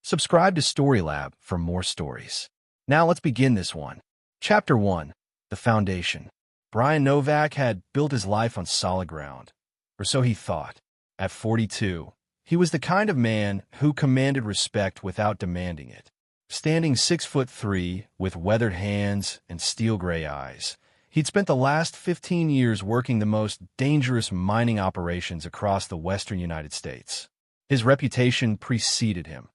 Subscribe to Storylab for more stories. Now let's begin this one. Chapter 1. The Foundation. Brian Novak had built his life on solid ground, or so he thought. At 42, he was the kind of man who commanded respect without demanding it. Standing 6'3", with weathered hands and steel-gray eyes, he'd spent the last 15 years working the most dangerous mining operations across the western United States. His reputation preceded him.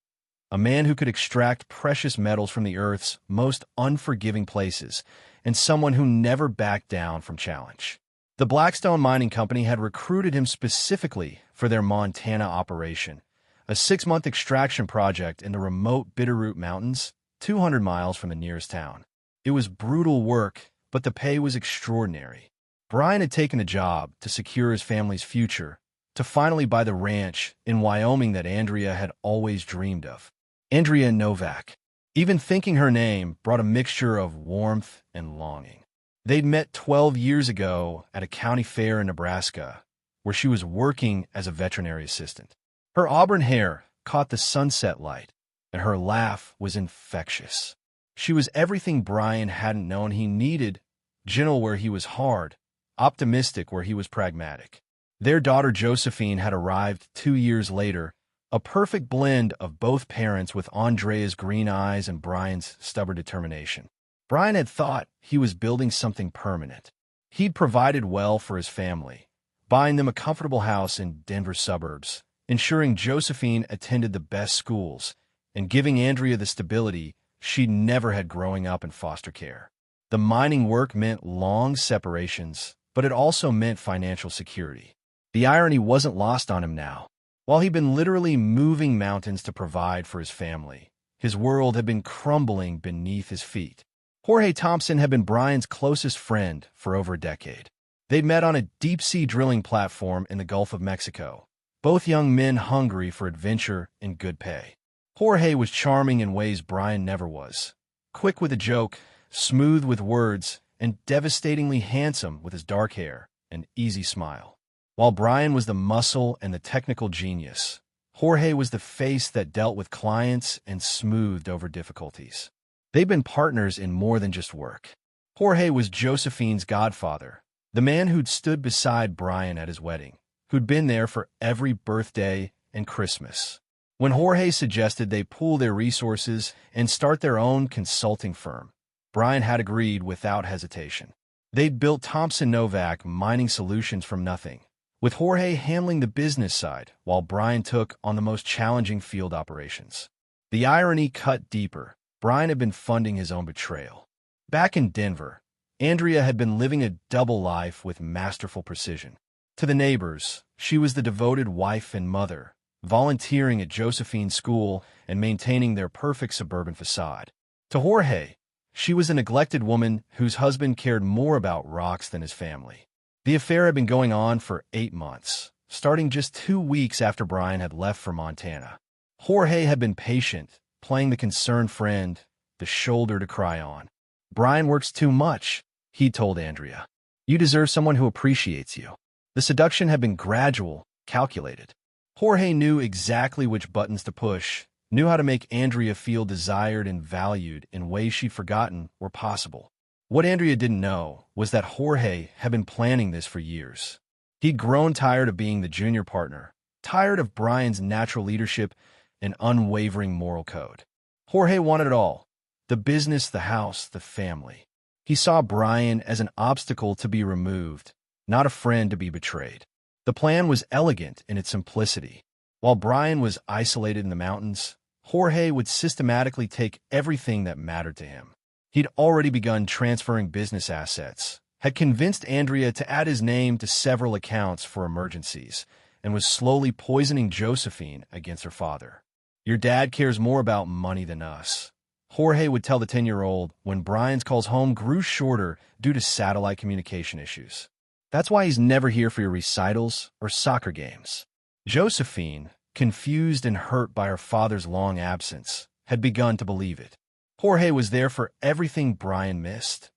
A man who could extract precious metals from the Earth's most unforgiving places, and someone who never backed down from challenge. The Blackstone Mining Company had recruited him specifically for their Montana operation, a 6-month extraction project in the remote Bitterroot Mountains, 200 miles from the nearest town. It was brutal work, but the pay was extraordinary. Brian had taken the job to secure his family's future, to finally buy the ranch in Wyoming that Andrea had always dreamed of. Andrea Novak. Even thinking her name brought a mixture of warmth and longing. They'd met 12 years ago at a county fair in Nebraska, where she was working as a veterinary assistant. Her auburn hair caught the sunset light, and her laugh was infectious. She was everything Brian hadn't known he needed, gentle where he was hard, optimistic where he was pragmatic. Their daughter Josephine had arrived 2 years later, a perfect blend of both parents with Andrea's green eyes and Brian's stubborn determination. Brian had thought he was building something permanent. He'd provided well for his family, buying them a comfortable house in Denver suburbs, ensuring Josephine attended the best schools, and giving Andrea the stability she'd never had growing up in foster care. The mining work meant long separations, but it also meant financial security. The irony wasn't lost on him now. While he'd been literally moving mountains to provide for his family, his world had been crumbling beneath his feet. Jorge Thompson had been Brian's closest friend for over a decade. They'd met on a deep-sea drilling platform in the Gulf of Mexico, both young men hungry for adventure and good pay. Jorge was charming in ways Brian never was. Quick with a joke, smooth with words, and devastatingly handsome with his dark hair and easy smile. While Brian was the muscle and the technical genius, Jorge was the face that dealt with clients and smoothed over difficulties. They'd been partners in more than just work. Jorge was Josephine's godfather, the man who'd stood beside Brian at his wedding, who'd been there for every birthday and Christmas. When Jorge suggested they pool their resources and start their own consulting firm, Brian had agreed without hesitation. They'd built Thompson Novak Mining Solutions from nothing, with Jorge handling the business side while Brian took on the most challenging field operations. The irony cut deeper. Brian had been funding his own betrayal. Back in Denver, Andrea had been living a double life with masterful precision. To the neighbors, she was the devoted wife and mother, volunteering at Josephine's school and maintaining their perfect suburban facade. To Jorge, she was a neglected woman whose husband cared more about rocks than his family. The affair had been going on for 8 months, starting just 2 weeks after Brian had left for Montana. Jorge had been patient, playing the concerned friend, the shoulder to cry on. "Brian works too much," he told Andrea. "You deserve someone who appreciates you." The seduction had been gradual, calculated. Jorge knew exactly which buttons to push, knew how to make Andrea feel desired and valued in ways she'd forgotten were possible. What Andrea didn't know was that Jorge had been planning this for years. He'd grown tired of being the junior partner, tired of Brian's natural leadership and unwavering moral code. Jorge wanted it all: the business, the house, the family. He saw Brian as an obstacle to be removed, not a friend to be betrayed. The plan was elegant in its simplicity. While Brian was isolated in the mountains, Jorge would systematically take everything that mattered to him. He'd already begun transferring business assets, had convinced Andrea to add his name to several accounts for emergencies, and was slowly poisoning Josephine against her father. "Your dad cares more about money than us," Jorge would tell the 10-year-old when Brian's calls home grew shorter due to satellite communication issues. "That's why he's never here for your recitals or soccer games." Josephine, confused and hurt by her father's long absence, had begun to believe it. Jorge was there for everything Brian missed.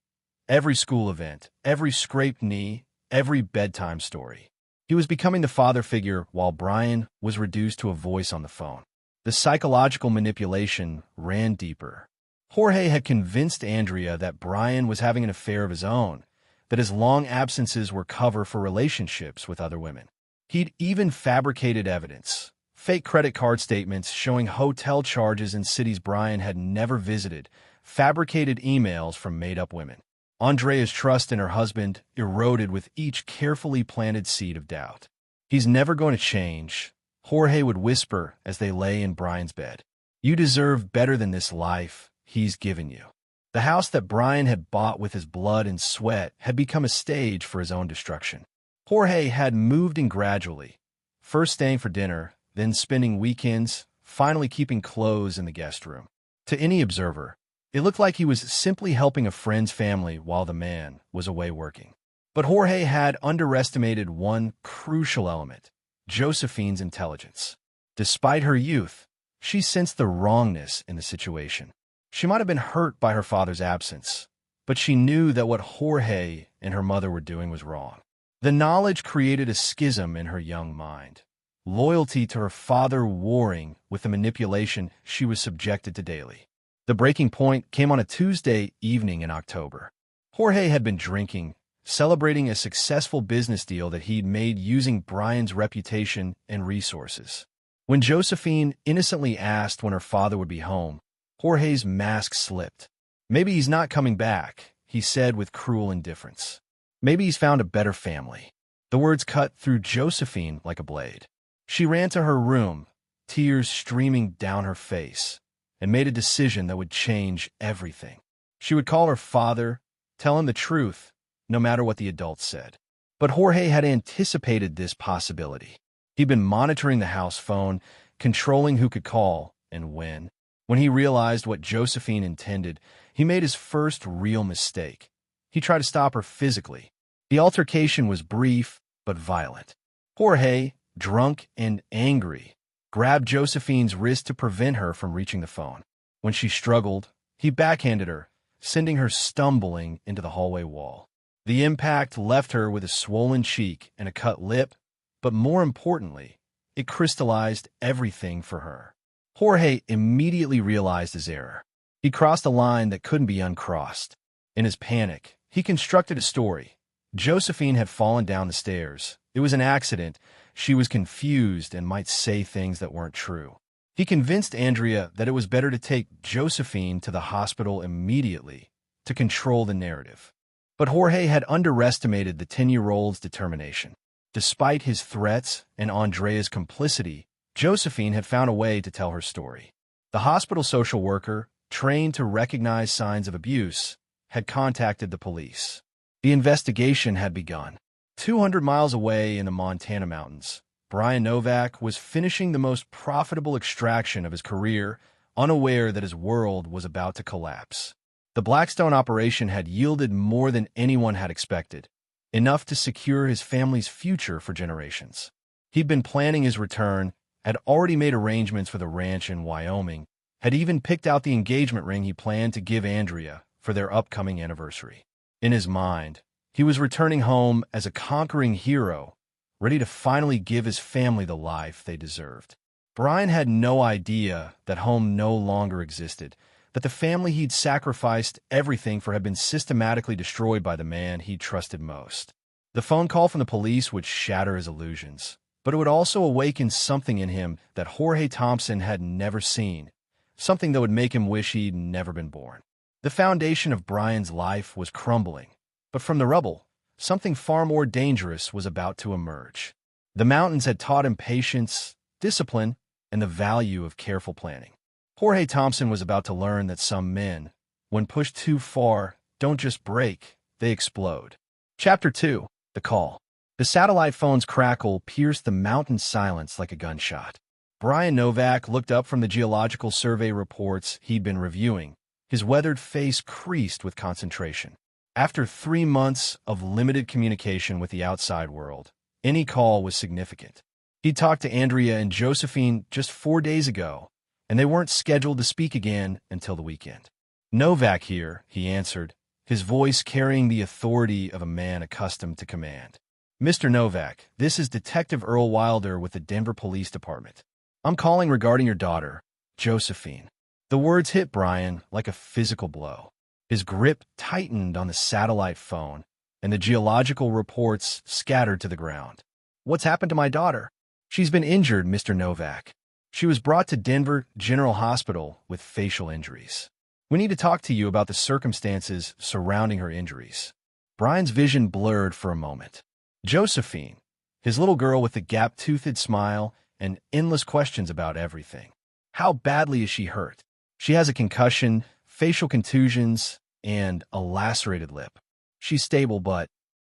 Every school event, every scraped knee, every bedtime story. He was becoming the father figure while Brian was reduced to a voice on the phone. The psychological manipulation ran deeper. Jorge had convinced Andrea that Brian was having an affair of his own, that his long absences were cover for relationships with other women. He'd even fabricated evidence, fake credit card statements showing hotel charges in cities Brian had never visited, fabricated emails from made-up women. Andrea's trust in her husband eroded with each carefully planted seed of doubt. "He's never going to change," Jorge would whisper as they lay in Brian's bed. "You deserve better than this life he's given you." The house that Brian had bought with his blood and sweat had become a stage for his own destruction. Jorge had moved in gradually, first staying for dinner, then spending weekends, finally keeping clothes in the guest room. To any observer, it looked like he was simply helping a friend's family while the man was away working. But Jorge had underestimated one crucial element: Josephine's intelligence. Despite her youth, she sensed the wrongness in the situation. She might have been hurt by her father's absence, but she knew that what Jorge and her mother were doing was wrong. The knowledge created a schism in her young mind, loyalty to her father warring with the manipulation she was subjected to daily. The breaking point came on a Tuesday evening in October. Jorge had been drinking, celebrating a successful business deal that he'd made using Brian's reputation and resources. When Josephine innocently asked when her father would be home, Jorge's mask slipped. "Maybe he's not coming back," he said with cruel indifference. "Maybe he's found a better family." The words cut through Josephine like a blade. She ran to her room, tears streaming down her face, and made a decision that would change everything. She would call her father, tell him the truth, no matter what the adults said. But Jorge had anticipated this possibility. He'd been monitoring the house phone, controlling who could call and when. When he realized what Josephine intended, he made his first real mistake. He tried to stop her physically. The altercation was brief but violent. Jorge, drunk and angry, grabbed Josephine's wrist to prevent her from reaching the phone. When she struggled, he backhanded her, sending her stumbling into the hallway wall. The impact left her with a swollen cheek and a cut lip, but more importantly, it crystallized everything for her. Jorge immediately realized his error. He crossed a line that couldn't be uncrossed. In his panic, he constructed a story. Josephine had fallen down the stairs. It was an accident. She was confused and might say things that weren't true. He convinced Andrea that it was better to take Josephine to the hospital immediately to control the narrative. But Jorge had underestimated the 10-year-old's determination. Despite his threats and Andrea's complicity, Josephine had found a way to tell her story. The hospital social worker, trained to recognize signs of abuse, had contacted the police. The investigation had begun. 200 miles away in the Montana mountains, Brian Novak was finishing the most profitable extraction of his career, unaware that his world was about to collapse. The Blackstone operation had yielded more than anyone had expected, enough to secure his family's future for generations. He'd been planning his return, had already made arrangements for the ranch in Wyoming, had even picked out the engagement ring he planned to give Andrea for their upcoming anniversary. In his mind, he was returning home as a conquering hero, ready to finally give his family the life they deserved. Brian had no idea that home no longer existed, that the family he'd sacrificed everything for had been systematically destroyed by the man he trusted most. The phone call from the police would shatter his illusions, but it would also awaken something in him that Jorge Thompson had never seen, something that would make him wish he'd never been born. The foundation of Brian's life was crumbling, but from the rubble, something far more dangerous was about to emerge. The mountains had taught him patience, discipline, and the value of careful planning. Jorge Thompson was about to learn that some men, when pushed too far, don't just break, they explode. Chapter 2. The Call. The satellite phone's crackle pierced the mountain silence like a gunshot. Brian Novak looked up from the geological survey reports he'd been reviewing, his weathered face creased with concentration. After 3 months of limited communication with the outside world, any call was significant. He'd talked to Andrea and Josephine just 4 days ago, and they weren't scheduled to speak again until the weekend. "Novak here," he answered, his voice carrying the authority of a man accustomed to command. "Mr. Novak, this is Detective Earl Wilder with the Denver Police Department. I'm calling regarding your daughter, Josephine. The words hit Brian like a physical blow. His grip tightened on the satellite phone, and the geological reports scattered to the ground. What's happened to my daughter? She's been injured, Mr. Novak. She was brought to Denver General Hospital with facial injuries. We need to talk to you about the circumstances surrounding her injuries. Brian's vision blurred for a moment. Josephine, his little girl with the gap-toothed smile and endless questions about everything. How badly is she hurt? She has a concussion, facial contusions, and a lacerated lip. She's stable, but...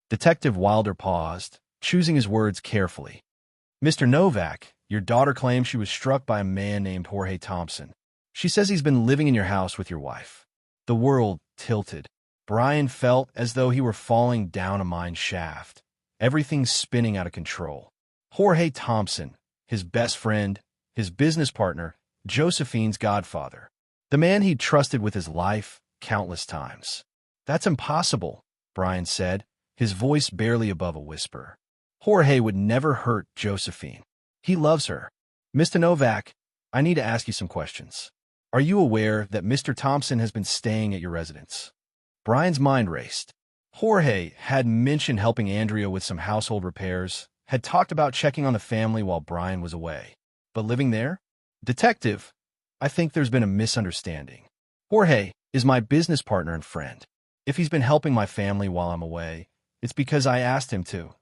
Detective Wilder paused, choosing his words carefully. Mr. Novak, your daughter claims she was struck by a man named Jorge Thompson. She says he's been living in your house with your wife. The world tilted. Brian felt as though he were falling down a mine shaft, everything spinning out of control. Jorge Thompson, his best friend, his business partner, Josephine's godfather. The man he'd trusted with his life countless times. That's impossible, Brian said, his voice barely above a whisper. Jorge would never hurt Josephine. He loves her. Mr. Novak, I need to ask you some questions. Are you aware that Mr. Thompson has been staying at your residence? Brian's mind raced. Jorge had mentioned helping Andrea with some household repairs, had talked about checking on the family while Brian was away. But living there? Detective, I think there's been a misunderstanding. Jorge is my business partner and friend. If he's been helping my family while I'm away, it's because I asked him to.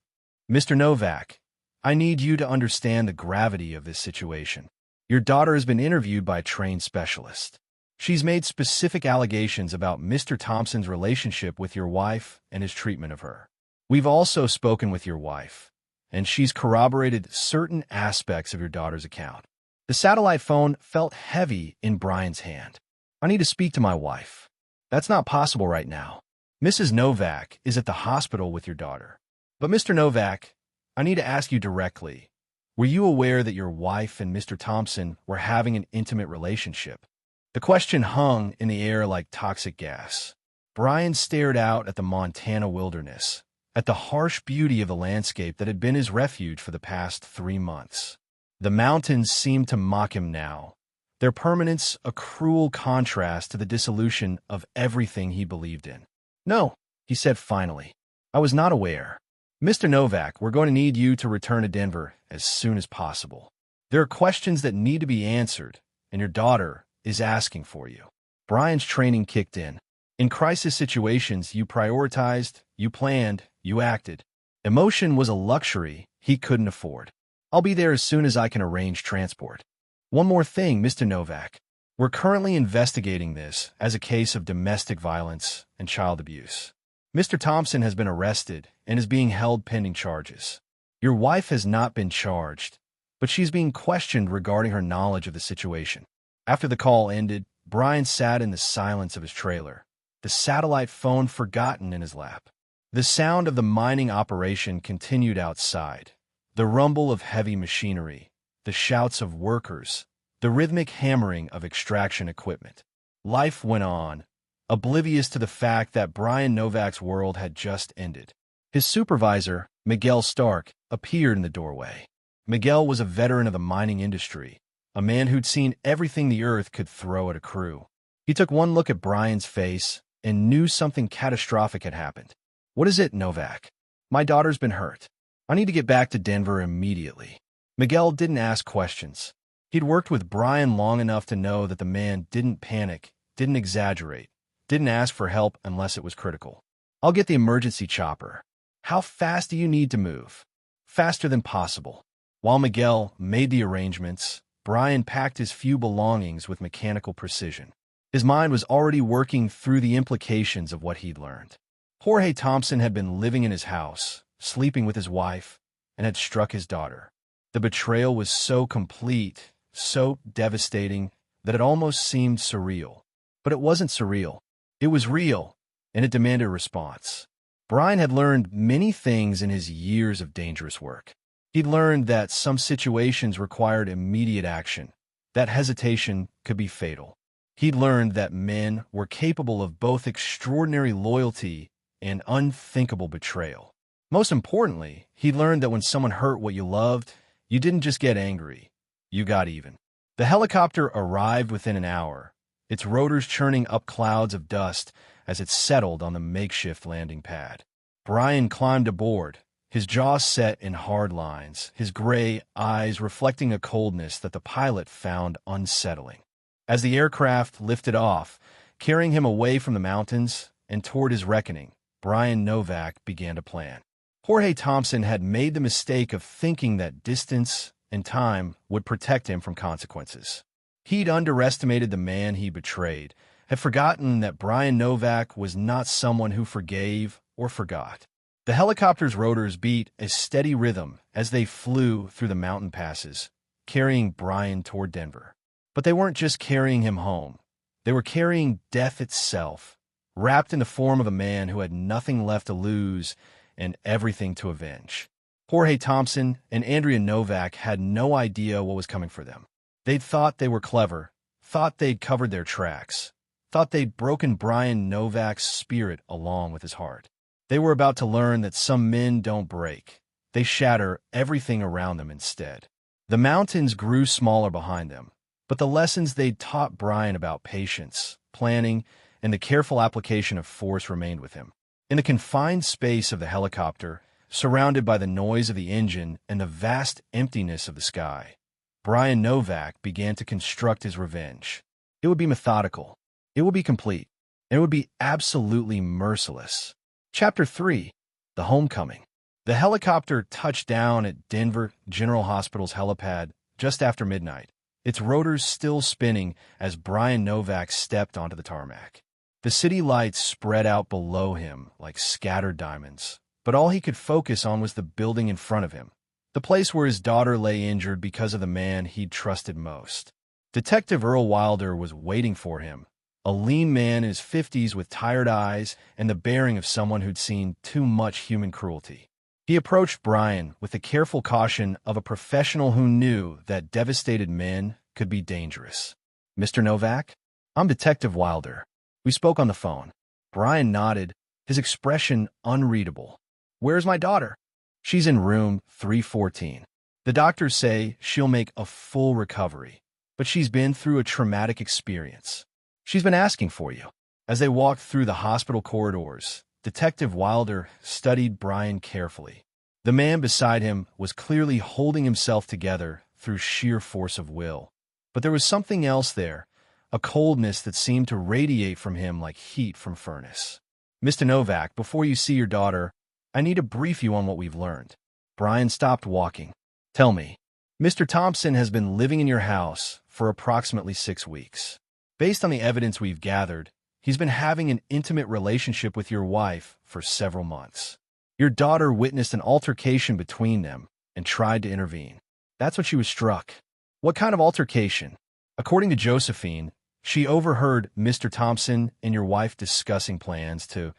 Mr. Novak, I need you to understand the gravity of this situation. Your daughter has been interviewed by a trained specialist. She's made specific allegations about Mr. Thompson's relationship with your wife and his treatment of her. We've also spoken with your wife, and she's corroborated certain aspects of your daughter's account. The satellite phone felt heavy in Brian's hand. I need to speak to my wife. That's not possible right now. Mrs. Novak is at the hospital with your daughter. But Mr. Novak, I need to ask you directly. Were you aware that your wife and Mr. Thompson were having an intimate relationship? The question hung in the air like toxic gas. Brian stared out at the Montana wilderness, at the harsh beauty of the landscape that had been his refuge for the past 3 months. The mountains seemed to mock him now, their permanence a cruel contrast to the dissolution of everything he believed in. No, he said finally. I was not aware. Mr. Novak, we're going to need you to return to Denver as soon as possible. There are questions that need to be answered, and your daughter is asking for you. Brian's training kicked in. In crisis situations, you prioritized, you planned, you acted. Emotion was a luxury he couldn't afford. I'll be there as soon as I can arrange transport. One more thing, Mr. Novak. We're currently investigating this as a case of domestic violence and child abuse. Mr. Thompson has been arrested and is being held pending charges. Your wife has not been charged, but she's being questioned regarding her knowledge of the situation. After the call ended, Brian sat in the silence of his trailer, the satellite phone forgotten in his lap. The sound of the mining operation continued outside, the rumble of heavy machinery, the shouts of workers, the rhythmic hammering of extraction equipment. Life went on, oblivious to the fact that Brian Novak's world had just ended. His supervisor, Miguel Stark, appeared in the doorway. Miguel was a veteran of the mining industry, a man who'd seen everything the earth could throw at a crew. He took one look at Brian's face and knew something catastrophic had happened. What is it, Novak? My daughter's been hurt. I need to get back to Denver immediately. Miguel didn't ask questions. He'd worked with Brian long enough to know that the man didn't panic, didn't exaggerate, didn't ask for help unless it was critical. I'll get the emergency chopper. How fast do you need to move? Faster than possible. While Miguel made the arrangements, Brian packed his few belongings with mechanical precision. His mind was already working through the implications of what he'd learned. Jorge Thompson had been living in his house, sleeping with his wife, and had struck his daughter. The betrayal was so complete, so devastating, that it almost seemed surreal. But it wasn't surreal. It was real, and it demanded a response. Brian had learned many things in his years of dangerous work. He'd learned that some situations required immediate action, that hesitation could be fatal. He'd learned that men were capable of both extraordinary loyalty and unthinkable betrayal. Most importantly, he learned that when someone hurt what you loved, you didn't just get angry. You got even. The helicopter arrived within an hour, its rotors churning up clouds of dust as it settled on the makeshift landing pad. Brian climbed aboard, his jaw set in hard lines, his gray eyes reflecting a coldness that the pilot found unsettling. As the aircraft lifted off, carrying him away from the mountains and toward his reckoning, Brian Novak began to plan. Jorge Thompson had made the mistake of thinking that distance and time would protect him from consequences. He'd underestimated the man he betrayed, had forgotten that Brian Novak was not someone who forgave or forgot. The helicopter's rotors beat a steady rhythm as they flew through the mountain passes, carrying Brian toward Denver. But they weren't just carrying him home. They were carrying death itself, wrapped in the form of a man who had nothing left to lose and everything to avenge. Jorge Thompson and Andrea Novak had no idea what was coming for them. They'd thought they were clever, thought they'd covered their tracks, thought they'd broken Brian Novak's spirit along with his heart. They were about to learn that some men don't break. They shatter everything around them instead. The mountains grew smaller behind them, but the lessons they'd taught Brian about patience, planning, and the careful application of force remained with him. In the confined space of the helicopter, surrounded by the noise of the engine and the vast emptiness of the sky, Brian Novak began to construct his revenge. It would be methodical, it would be complete, and it would be absolutely merciless. Chapter 3. The Homecoming. The helicopter touched down at Denver General Hospital's helipad just after midnight, its rotors still spinning as Brian Novak stepped onto the tarmac. The city lights spread out below him like scattered diamonds, but all he could focus on was the building in front of him, the place where his daughter lay injured because of the man he'd trusted most. Detective Earl Wilder was waiting for him, a lean man in his 50s with tired eyes and the bearing of someone who'd seen too much human cruelty. He approached Brian with the careful caution of a professional who knew that devastated men could be dangerous. "Mr. Novak? I'm Detective Wilder. We spoke on the phone." Brian nodded, his expression unreadable. "Where's my daughter?" "She's in room 314. The doctors say she'll make a full recovery, but she's been through a traumatic experience. She's been asking for you." As they walked through the hospital corridors, Detective Wilder studied Brian carefully. The man beside him was clearly holding himself together through sheer force of will. But there was something else there, a coldness that seemed to radiate from him like heat from furnace. "Mr. Novak, before you see your daughter, I need to brief you on what we've learned." Brian stopped walking. "Tell me." "Mr. Thompson has been living in your house for approximately 6 weeks. Based on the evidence we've gathered, he's been having an intimate relationship with your wife for several months. Your daughter witnessed an altercation between them and tried to intervene. That's when she was struck." "What kind of altercation?" "According to Josephine, she overheard Mr. Thompson and your wife discussing plans to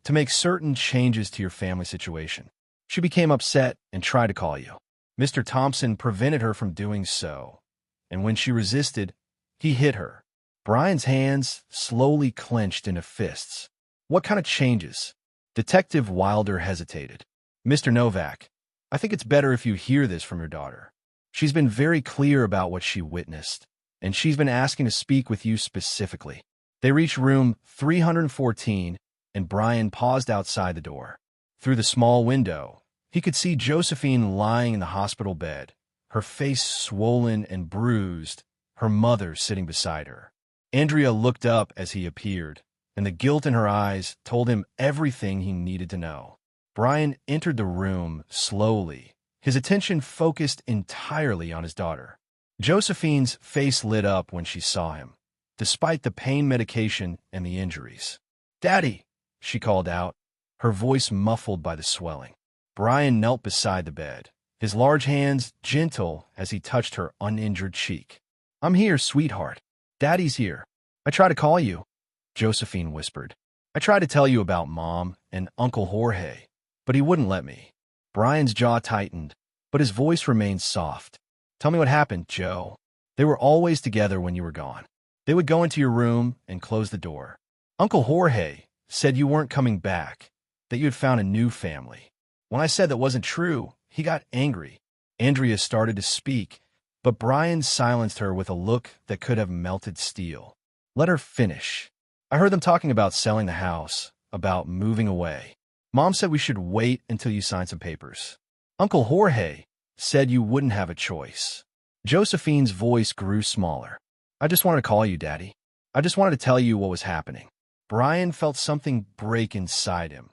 make certain changes to your family situation. She became upset and tried to call you. Mr. Thompson prevented her from doing so, and when she resisted, he hit her." Brian's hands slowly clenched into fists. "What kind of changes?" Detective Wilder hesitated. "Mr. Novak, I think it's better if you hear this from your daughter. She's been very clear about what she witnessed, and she's been asking to speak with you specifically." They reached room 314, and Brian paused outside the door. Through the small window, he could see Josephine lying in the hospital bed, her face swollen and bruised, her mother sitting beside her. Andrea looked up as he appeared, and the guilt in her eyes told him everything he needed to know. Brian entered the room slowly, his attention focused entirely on his daughter. Josephine's face lit up when she saw him, despite the pain medication and the injuries. "Daddy!" she called out, her voice muffled by the swelling. Brian knelt beside the bed, his large hands gentle as he touched her uninjured cheek. "I'm here, sweetheart. Daddy's here. I tried to call you," Josephine whispered. "I tried to tell you about Mom and Uncle Jorge, but he wouldn't let me." Brian's jaw tightened, but his voice remained soft. "Tell me what happened, Joe." "They were always together when you were gone. They would go into your room and close the door. Uncle Jorge said you weren't coming back, that you had found a new family. When I said that wasn't true, he got angry." Andrea started to speak, But Brian silenced her with a look that could have melted steel. Let her finish. I heard them talking about selling the house, about moving away. Mom said we should wait until you sign some papers. Uncle Jorge said you wouldn't have a choice. Josephine's voice grew smaller. I just wanted to call you, Daddy. I just wanted to tell you what was happening. Brian felt something break inside him.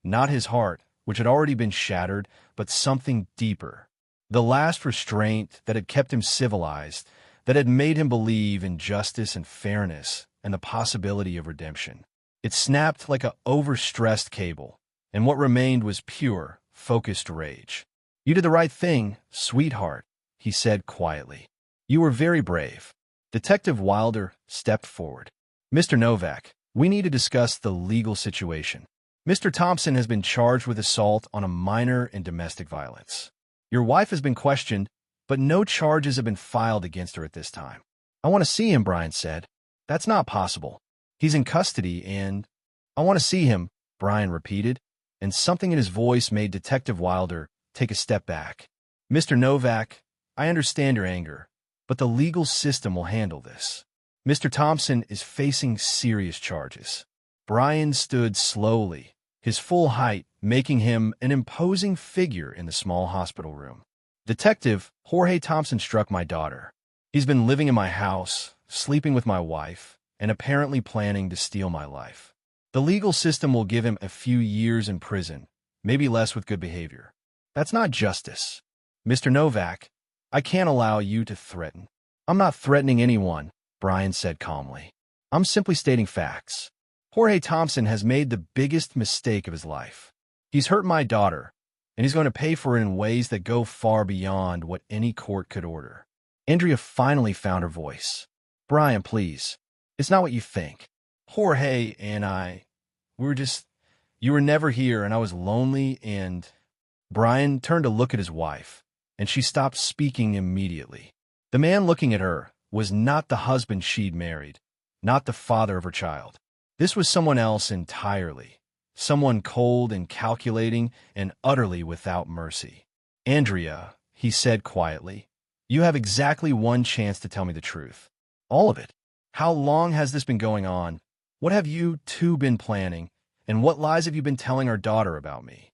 Not his heart, which had already been shattered, but something deeper. The last restraint that had kept him civilized, that had made him believe in justice and fairness and the possibility of redemption. It snapped like an overstressed cable, and what remained was pure, focused rage. You did the right thing, sweetheart, he said quietly. You were very brave. Detective Wilder stepped forward. Mr. Novak, we need to discuss the legal situation. Mr. Thompson has been charged with assault on a minor and domestic violence. Your wife has been questioned, but no charges have been filed against her at this time. I want to see him, Brian said. That's not possible. He's in custody and... I want to see him, Brian repeated, and something in his voice made Detective Wilder take a step back. Mr. Novak, I understand your anger, but the legal system will handle this. Mr. Thompson is facing serious charges. Brian stood slowly, his full height making him an imposing figure in the small hospital room. Detective Jorge Thompson struck my daughter. He's been living in my house, sleeping with my wife, and apparently planning to steal my life. The legal system will give him a few years in prison, maybe less with good behavior. That's not justice. Mr. Novak, I can't allow you to threaten. I'm not threatening anyone, Brian said calmly. I'm simply stating facts. Jorge Thompson has made the biggest mistake of his life. He's hurt my daughter, and he's going to pay for it in ways that go far beyond what any court could order. Andrea finally found her voice. Brian, please. It's not what you think. Jorge and you were never here, and I was lonely, and... Brian turned to look at his wife, and she stopped speaking immediately. The man looking at her was not the husband she'd married, not the father of her child. This was someone else entirely, someone cold and calculating and utterly without mercy. Andrea, he said quietly, you have exactly one chance to tell me the truth. All of it. How long has this been going on? What have you two been planning? And what lies have you been telling our daughter about me?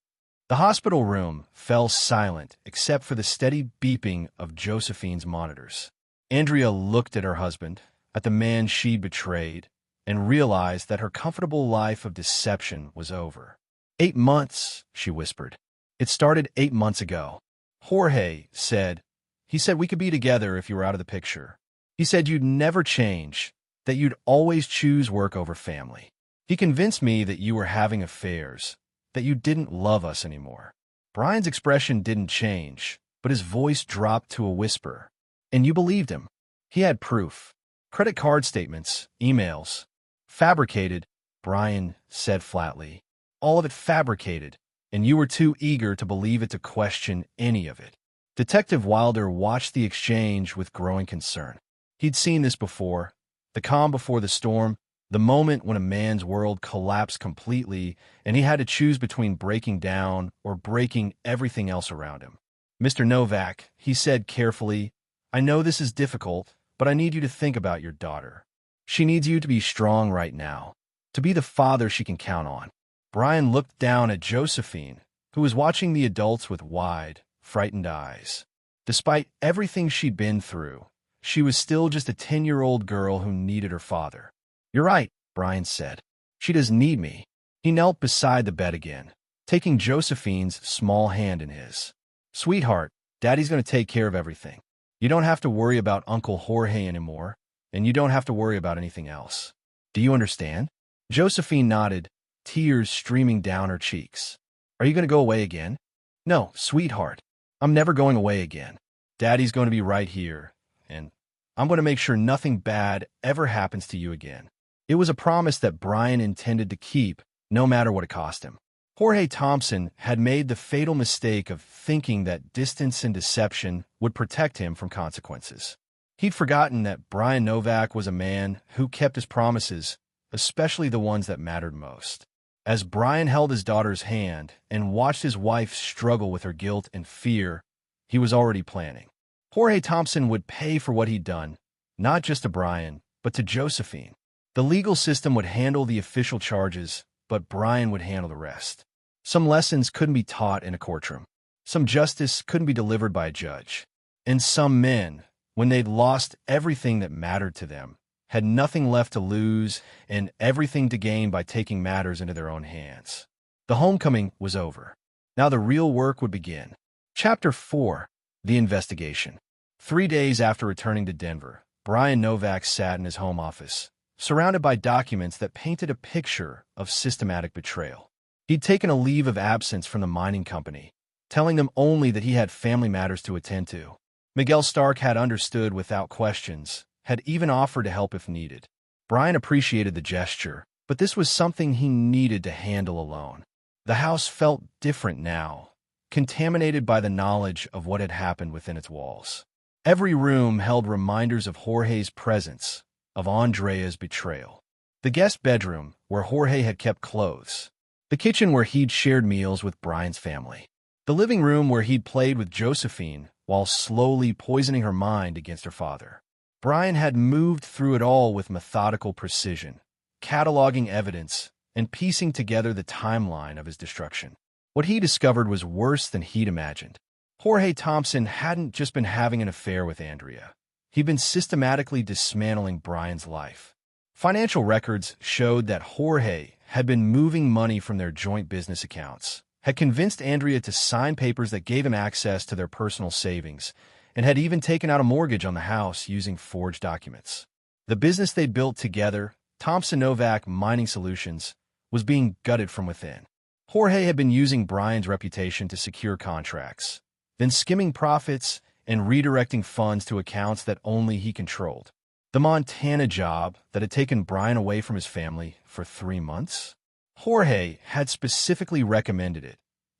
The hospital room fell silent except for the steady beeping of Josephine's monitors. Andrea looked at her husband, at the man she'd betrayed, and realized that her comfortable life of deception was over. 8 months, she whispered. It started 8 months ago. Jorge said, he said we could be together if you were out of the picture. He said you'd never change, that you'd always choose work over family. He convinced me that you were having affairs, that you didn't love us anymore. Brian's expression didn't change, but his voice dropped to a whisper. And you believed him. He had proof. Credit card statements, emails. Fabricated, Brian said flatly. All of it fabricated, and you were too eager to believe it to question any of it. Detective Wilder watched the exchange with growing concern. He'd seen this before, the calm before the storm, the moment when a man's world collapsed completely and he had to choose between breaking down or breaking everything else around him. Mr. Novak, he said carefully, I know this is difficult, but I need you to think about your daughter. She needs you to be strong right now, to be the father she can count on. Brian looked down at Josephine, who was watching the adults with wide, frightened eyes. Despite everything she'd been through, she was still just a 10-year-old girl who needed her father. You're right, Brian said. She does need me. He knelt beside the bed again, taking Josephine's small hand in his. Sweetheart, Daddy's going to take care of everything. You don't have to worry about Uncle Jorge anymore, and you don't have to worry about anything else. Do you understand? Josephine nodded, tears streaming down her cheeks. Are you going to go away again? No, sweetheart. I'm never going away again. Daddy's going to be right here, and I'm going to make sure nothing bad ever happens to you again. It was a promise that Brian intended to keep, no matter what it cost him. Jorge Thompson had made the fatal mistake of thinking that distance and deception would protect him from consequences. He'd forgotten that Brian Novak was a man who kept his promises, especially the ones that mattered most. As Brian held his daughter's hand and watched his wife struggle with her guilt and fear, he was already planning. Jorge Thompson would pay for what he'd done, not just to Brian, but to Josephine. The legal system would handle the official charges, but Brian would handle the rest. Some lessons couldn't be taught in a courtroom. Some justice couldn't be delivered by a judge. And some men, when they'd lost everything that mattered to them, had nothing left to lose and everything to gain by taking matters into their own hands. The homecoming was over. Now the real work would begin. Chapter 4. The Investigation. 3 days after returning to Denver, Brian Novak sat in his home office, surrounded by documents that painted a picture of systematic betrayal. He'd taken a leave of absence from the mining company, telling them only that he had family matters to attend to. Miguel Stark had understood without questions, had even offered to help if needed. Brian appreciated the gesture, but this was something he needed to handle alone. The house felt different now, contaminated by the knowledge of what had happened within its walls. Every room held reminders of Jorge's presence, of Andrea's betrayal. The guest bedroom, where Jorge had kept clothes. The kitchen where he'd shared meals with Brian's family. The living room where he'd played with Josephine while slowly poisoning her mind against her father. Brian had moved through it all with methodical precision, cataloging evidence and piecing together the timeline of his destruction. What he discovered was worse than he'd imagined. Jorge Thompson hadn't just been having an affair with Andrea. He'd been systematically dismantling Brian's life. Financial records showed that Jorge had been moving money from their joint business accounts, had convinced Andrea to sign papers that gave him access to their personal savings, and had even taken out a mortgage on the house using forged documents. The business they'd built together, Thompson Novak Mining Solutions, was being gutted from within. Jorge had been using Brian's reputation to secure contracts, then skimming profits and redirecting funds to accounts that only he controlled. The Montana job that had taken Brian away from his family for 3 months? Jorge had specifically recommended it,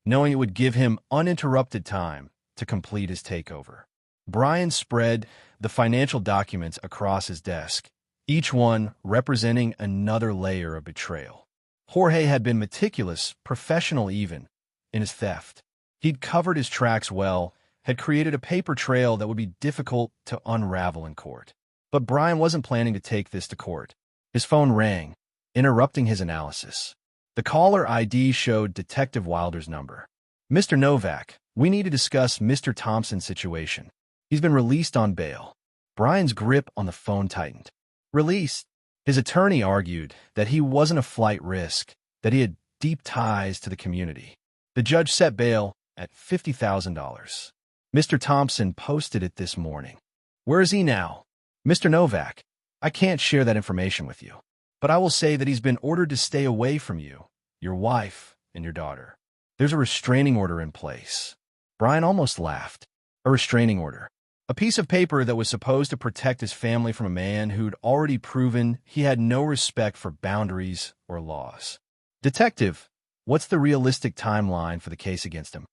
knowing it would give him uninterrupted time to complete his takeover. Brian spread the financial documents across his desk, each one representing another layer of betrayal. Jorge had been meticulous, professional even, in his theft. He'd covered his tracks well, had created a paper trail that would be difficult to unravel in court. But Brian wasn't planning to take this to court. His phone rang, interrupting his analysis. The caller ID showed Detective Wilder's number. "Mr. Novak, we need to discuss Mr. Thompson's situation. He's been released on bail." Brian's grip on the phone tightened. Released? His attorney argued that he wasn't a flight risk, that he had deep ties to the community. The judge set bail at $50,000. Mr. Thompson posted it this morning. "Where is he now?" "Mr. Novak, I can't share that information with you, but I will say that he's been ordered to stay away from you, your wife, and your daughter. There's a restraining order in place." Brian almost laughed. A restraining order. A piece of paper that was supposed to protect his family from a man who'd already proven he had no respect for boundaries or laws. "Detective, what's the realistic timeline for the case against him?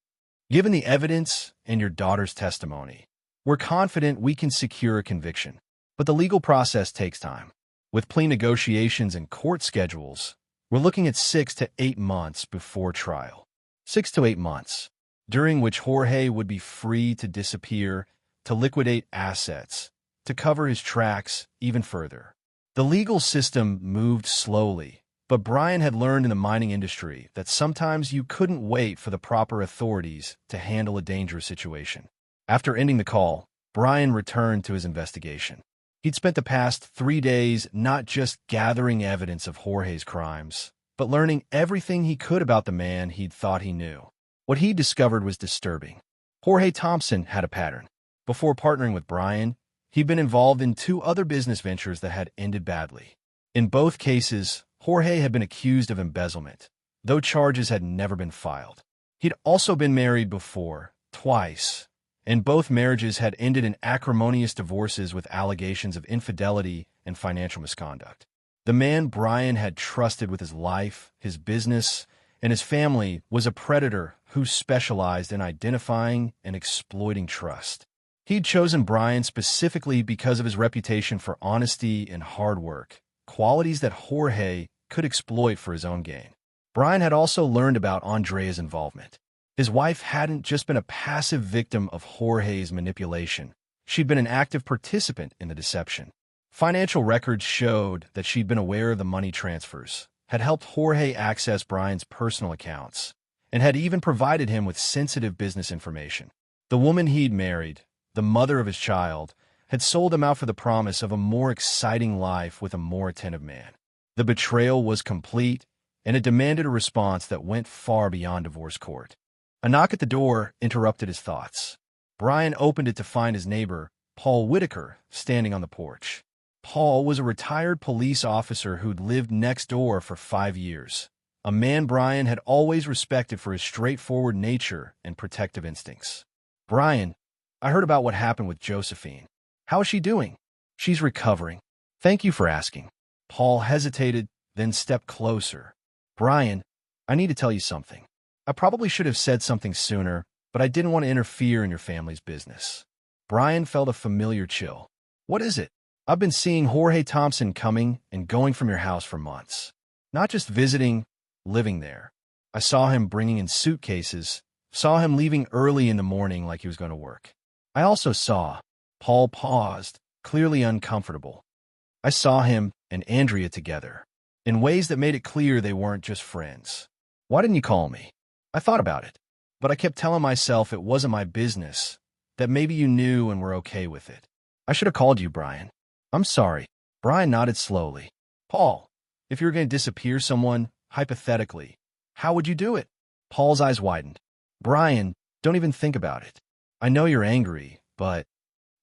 Given the evidence and your daughter's testimony, we're confident we can secure a conviction. But the legal process takes time. With plea negotiations and court schedules, we're looking at 6 to 8 months before trial. 6 to 8 months, during which Jorge would be free to disappear, to liquidate assets, to cover his tracks even further." The legal system moved slowly, but Brian had learned in the mining industry that sometimes you couldn't wait for the proper authorities to handle a dangerous situation. After ending the call, Brian returned to his investigation. He'd spent the past 3 days not just gathering evidence of Jorge's crimes, but learning everything he could about the man he'd thought he knew. What he discovered was disturbing. Jorge Thompson had a pattern. Before partnering with Brian, he'd been involved in 2 other business ventures that had ended badly. In both cases, Jorge had been accused of embezzlement, though charges had never been filed. He'd also been married before, twice, and both marriages had ended in acrimonious divorces with allegations of infidelity and financial misconduct. The man Brian had trusted with his life, his business, and his family was a predator who specialized in identifying and exploiting trust. He'd chosen Brian specifically because of his reputation for honesty and hard work, qualities that Jorge could exploit for his own gain. Brian had also learned about Andrea's involvement. His wife hadn't just been a passive victim of Jorge's manipulation. She'd been an active participant in the deception. Financial records showed that she'd been aware of the money transfers, had helped Jorge access Brian's personal accounts, and had even provided him with sensitive business information. The woman he'd married, the mother of his child, had sold him out for the promise of a more exciting life with a more attentive man. The betrayal was complete, and it demanded a response that went far beyond divorce court. A knock at the door interrupted his thoughts. Brian opened it to find his neighbor, Paul Whitaker, standing on the porch. Paul was a retired police officer who'd lived next door for 5 years, a man Brian had always respected for his straightforward nature and protective instincts. "Brian, I heard about what happened with Josephine. How is she doing?" "She's recovering. Thank you for asking." Paul hesitated, then stepped closer. "Brian, I need to tell you something. I probably should have said something sooner, but I didn't want to interfere in your family's business." Brian felt a familiar chill. "What is it?" "I've been seeing Jorge Thompson coming and going from your house for months. Not just visiting, living there. I saw him bringing in suitcases, saw him leaving early in the morning like he was going to work. I also saw—" Paul paused, clearly uncomfortable. "I saw him and Andrea together, in ways that made it clear they weren't just friends." "Why didn't you call me?" "I thought about it, but I kept telling myself it wasn't my business, that maybe you knew and were okay with it. I should have called you, Brian. I'm sorry." Brian nodded slowly. "Paul, if you were going to disappear someone, hypothetically, how would you do it?" Paul's eyes widened. "Brian, don't even think about it. I know you're angry, but—"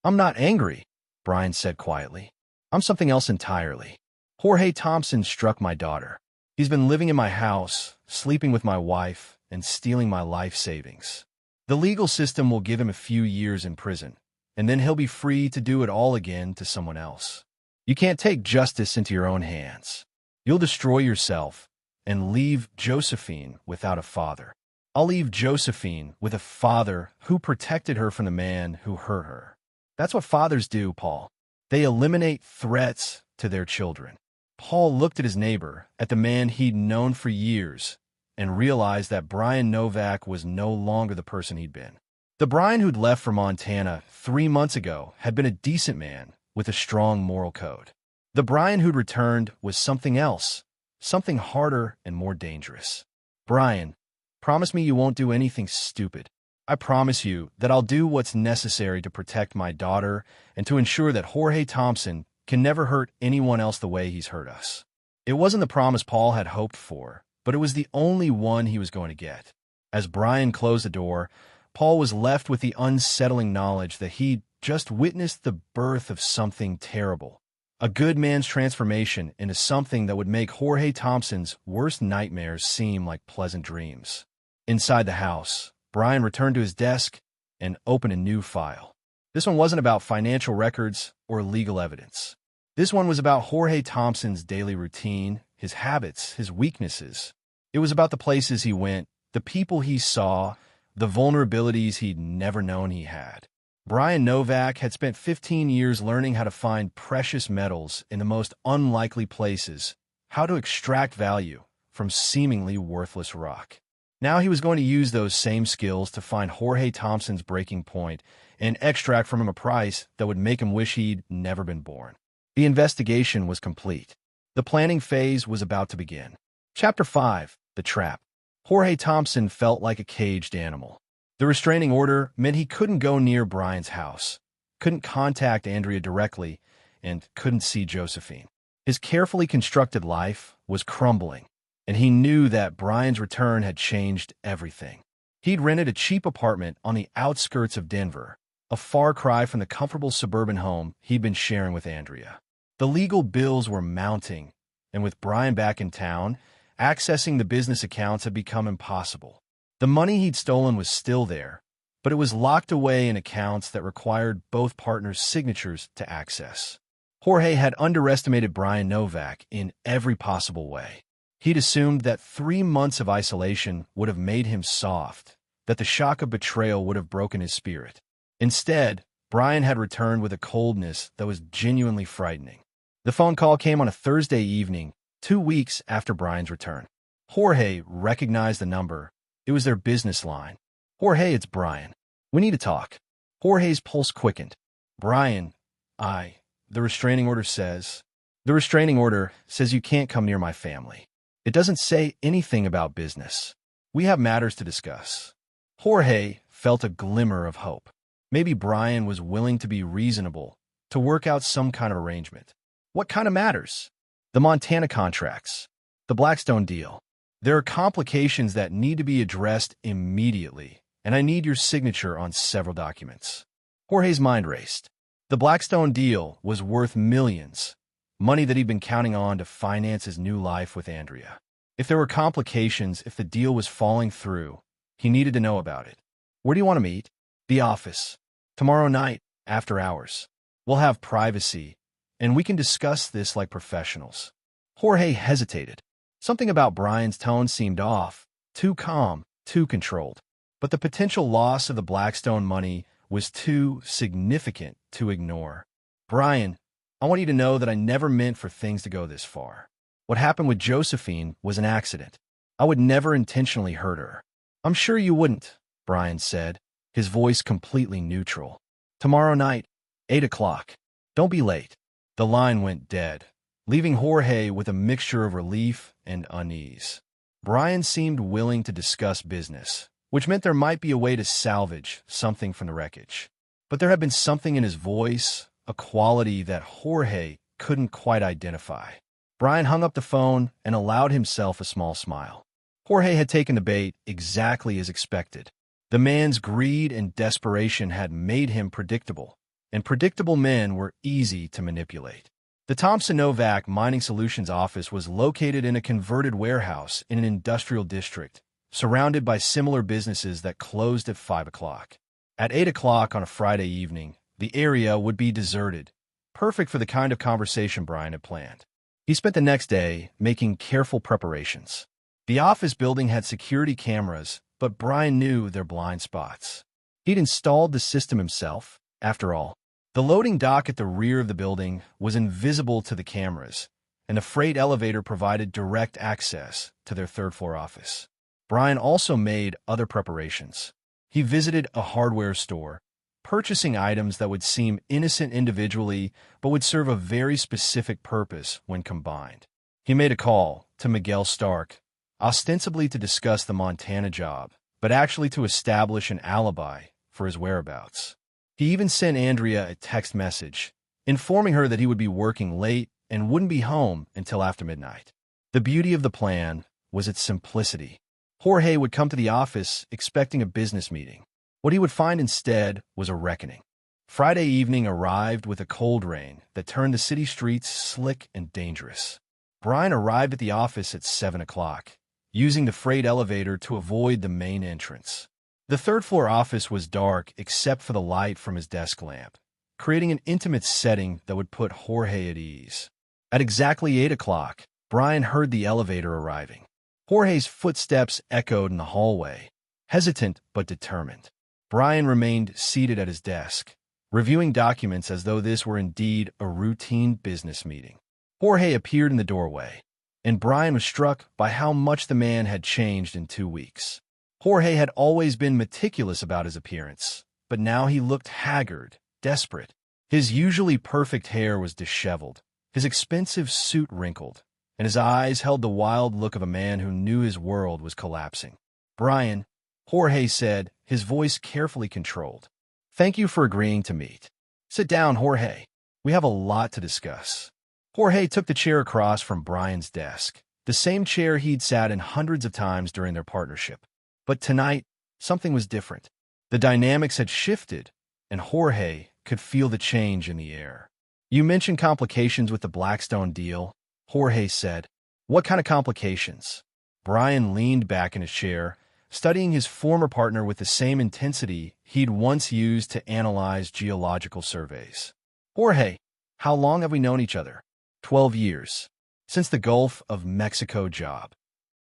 "I'm not angry," Brian said quietly. "I'm something else entirely. Jorge Thompson struck my daughter. He's been living in my house, sleeping with my wife, and stealing my life savings. The legal system will give him a few years in prison, and then he'll be free to do it all again to someone else. You can't take justice into your own hands. You'll destroy yourself and leave Josephine without a father. I'll leave Josephine with a father who protected her from the man who hurt her. That's what fathers do, Paul. They eliminate threats to their children." Paul looked at his neighbor, at the man he'd known for years, and realized that Brian Novak was no longer the person he'd been. The Brian who'd left for Montana 3 months ago had been a decent man with a strong moral code. The Brian who'd returned was something else, something harder and more dangerous. "Brian, promise me you won't do anything stupid." "I promise you that I'll do what's necessary to protect my daughter and to ensure that Jorge Thompson can never hurt anyone else the way he's hurt us." It wasn't the promise Paul had hoped for, but it was the only one he was going to get. As Brian closed the door, Paul was left with the unsettling knowledge that he'd just witnessed the birth of something terrible. A good man's transformation into something that would make Jorge Thompson's worst nightmares seem like pleasant dreams. Inside the house, Brian returned to his desk and opened a new file. This one wasn't about financial records or legal evidence. This one was about Jorge Thompson's daily routine, his habits, his weaknesses. It was about the places he went, the people he saw, the vulnerabilities he'd never known he had. Brian Novak had spent 15 years learning how to find precious metals in the most unlikely places, how to extract value from seemingly worthless rock. Now he was going to use those same skills to find Jorge Thompson's breaking point and extract from him a price that would make him wish he'd never been born. The investigation was complete. The planning phase was about to begin. Chapter 5: The Trap. Jorge Thompson felt like a caged animal. The restraining order meant he couldn't go near Brian's house, couldn't contact Andrea directly, and couldn't see Josephine. His carefully constructed life was crumbling, and he knew that Brian's return had changed everything. He'd rented a cheap apartment on the outskirts of Denver, a far cry from the comfortable suburban home he'd been sharing with Andrea. The legal bills were mounting, and with Brian back in town, accessing the business accounts had become impossible. The money he'd stolen was still there, but it was locked away in accounts that required both partners' signatures to access. Jorge had underestimated Brian Novak in every possible way. He'd assumed that 3 months of isolation would have made him soft, that the shock of betrayal would have broken his spirit. Instead, Brian had returned with a coldness that was genuinely frightening. The phone call came on a Thursday evening, 2 weeks after Brian's return. Jorge recognized the number. It was their business line. "Jorge, it's Brian. We need to talk." Jorge's pulse quickened. Brian, the restraining order says. The restraining order says you can't come near my family. It doesn't say anything about business. We have matters to discuss. Jorge felt a glimmer of hope. Maybe Brian was willing to be reasonable, to work out some kind of arrangement. What kind of matters? The Montana contracts. The Blackstone deal. There are complications that need to be addressed immediately, and I need your signature on several documents. Jorge's mind raced. The Blackstone deal was worth millions, money that he'd been counting on to finance his new life with Andrea. If there were complications, if the deal was falling through, he needed to know about it. Where do you want to meet? The office. Tomorrow night, after hours. We'll have privacy, and we can discuss this like professionals. Jorge hesitated. Something about Brian's tone seemed off, too calm, too controlled. But the potential loss of the Blackstone money was too significant to ignore. Brian, I want you to know that I never meant for things to go this far. What happened with Josephine was an accident. I would never intentionally hurt her. I'm sure you wouldn't, Brian said, his voice completely neutral. Tomorrow night, 8 o'clock. Don't be late. The line went dead, leaving Jorge with a mixture of relief and unease. Brian seemed willing to discuss business, which meant there might be a way to salvage something from the wreckage. But there had been something in his voice, a quality that Jorge couldn't quite identify. Brian hung up the phone and allowed himself a small smile. Jorge had taken the bait exactly as expected. The man's greed and desperation had made him predictable, and predictable men were easy to manipulate. The Thompson Novak Mining Solutions office was located in a converted warehouse in an industrial district, surrounded by similar businesses that closed at 5 o'clock. At 8 o'clock on a Friday evening, the area would be deserted, perfect for the kind of conversation Brian had planned. He spent the next day making careful preparations. The office building had security cameras, but Brian knew their blind spots. He'd installed the system himself, after all. The loading dock at the rear of the building was invisible to the cameras, and the freight elevator provided direct access to their third-floor office. Brian also made other preparations. He visited a hardware store, purchasing items that would seem innocent individually but would serve a very specific purpose when combined. He made a call to Miguel Stark, ostensibly to discuss the Montana job, but actually to establish an alibi for his whereabouts. He even sent Andrea a text message, informing her that he would be working late and wouldn't be home until after midnight. The beauty of the plan was its simplicity. Jorge would come to the office expecting a business meeting. What he would find instead was a reckoning. Friday evening arrived with a cold rain that turned the city streets slick and dangerous. Brian arrived at the office at 7 o'clock, using the freight elevator to avoid the main entrance. The third-floor office was dark except for the light from his desk lamp, creating an intimate setting that would put Jorge at ease. At exactly 8 o'clock, Brian heard the elevator arriving. Jorge's footsteps echoed in the hallway, hesitant but determined. Brian remained seated at his desk, reviewing documents as though this were indeed a routine business meeting. Jorge appeared in the doorway, and Brian was struck by how much the man had changed in 2 weeks. Jorge had always been meticulous about his appearance, but now he looked haggard, desperate. His usually perfect hair was disheveled, his expensive suit wrinkled, and his eyes held the wild look of a man who knew his world was collapsing. "Brian," Jorge said, his voice carefully controlled. "Thank you for agreeing to meet. Sit down, Jorge. We have a lot to discuss." Jorge took the chair across from Brian's desk, the same chair he'd sat in hundreds of times during their partnership. But tonight, something was different. The dynamics had shifted, and Jorge could feel the change in the air. "You mentioned complications with the Blackstone deal," Jorge said. "What kind of complications?" Brian leaned back in his chair, studying his former partner with the same intensity he'd once used to analyze geological surveys. "Jorge, how long have we known each other?" 12 years. Since the Gulf of Mexico job.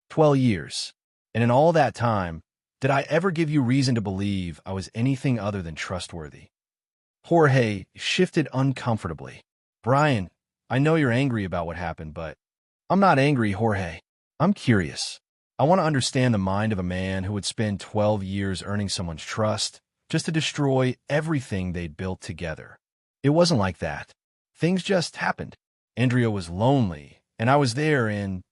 12 years. And in all that time, did I ever give you reason to believe I was anything other than trustworthy? Jorge shifted uncomfortably. "Brian, I know you're angry about what happened, but I'm not angry, Jorge. I'm curious. I want to understand the mind of a man who would spend 12 years earning someone's trust just to destroy everything they'd built together. It wasn't like that. Things just happened. Andrea was lonely, and I was there, and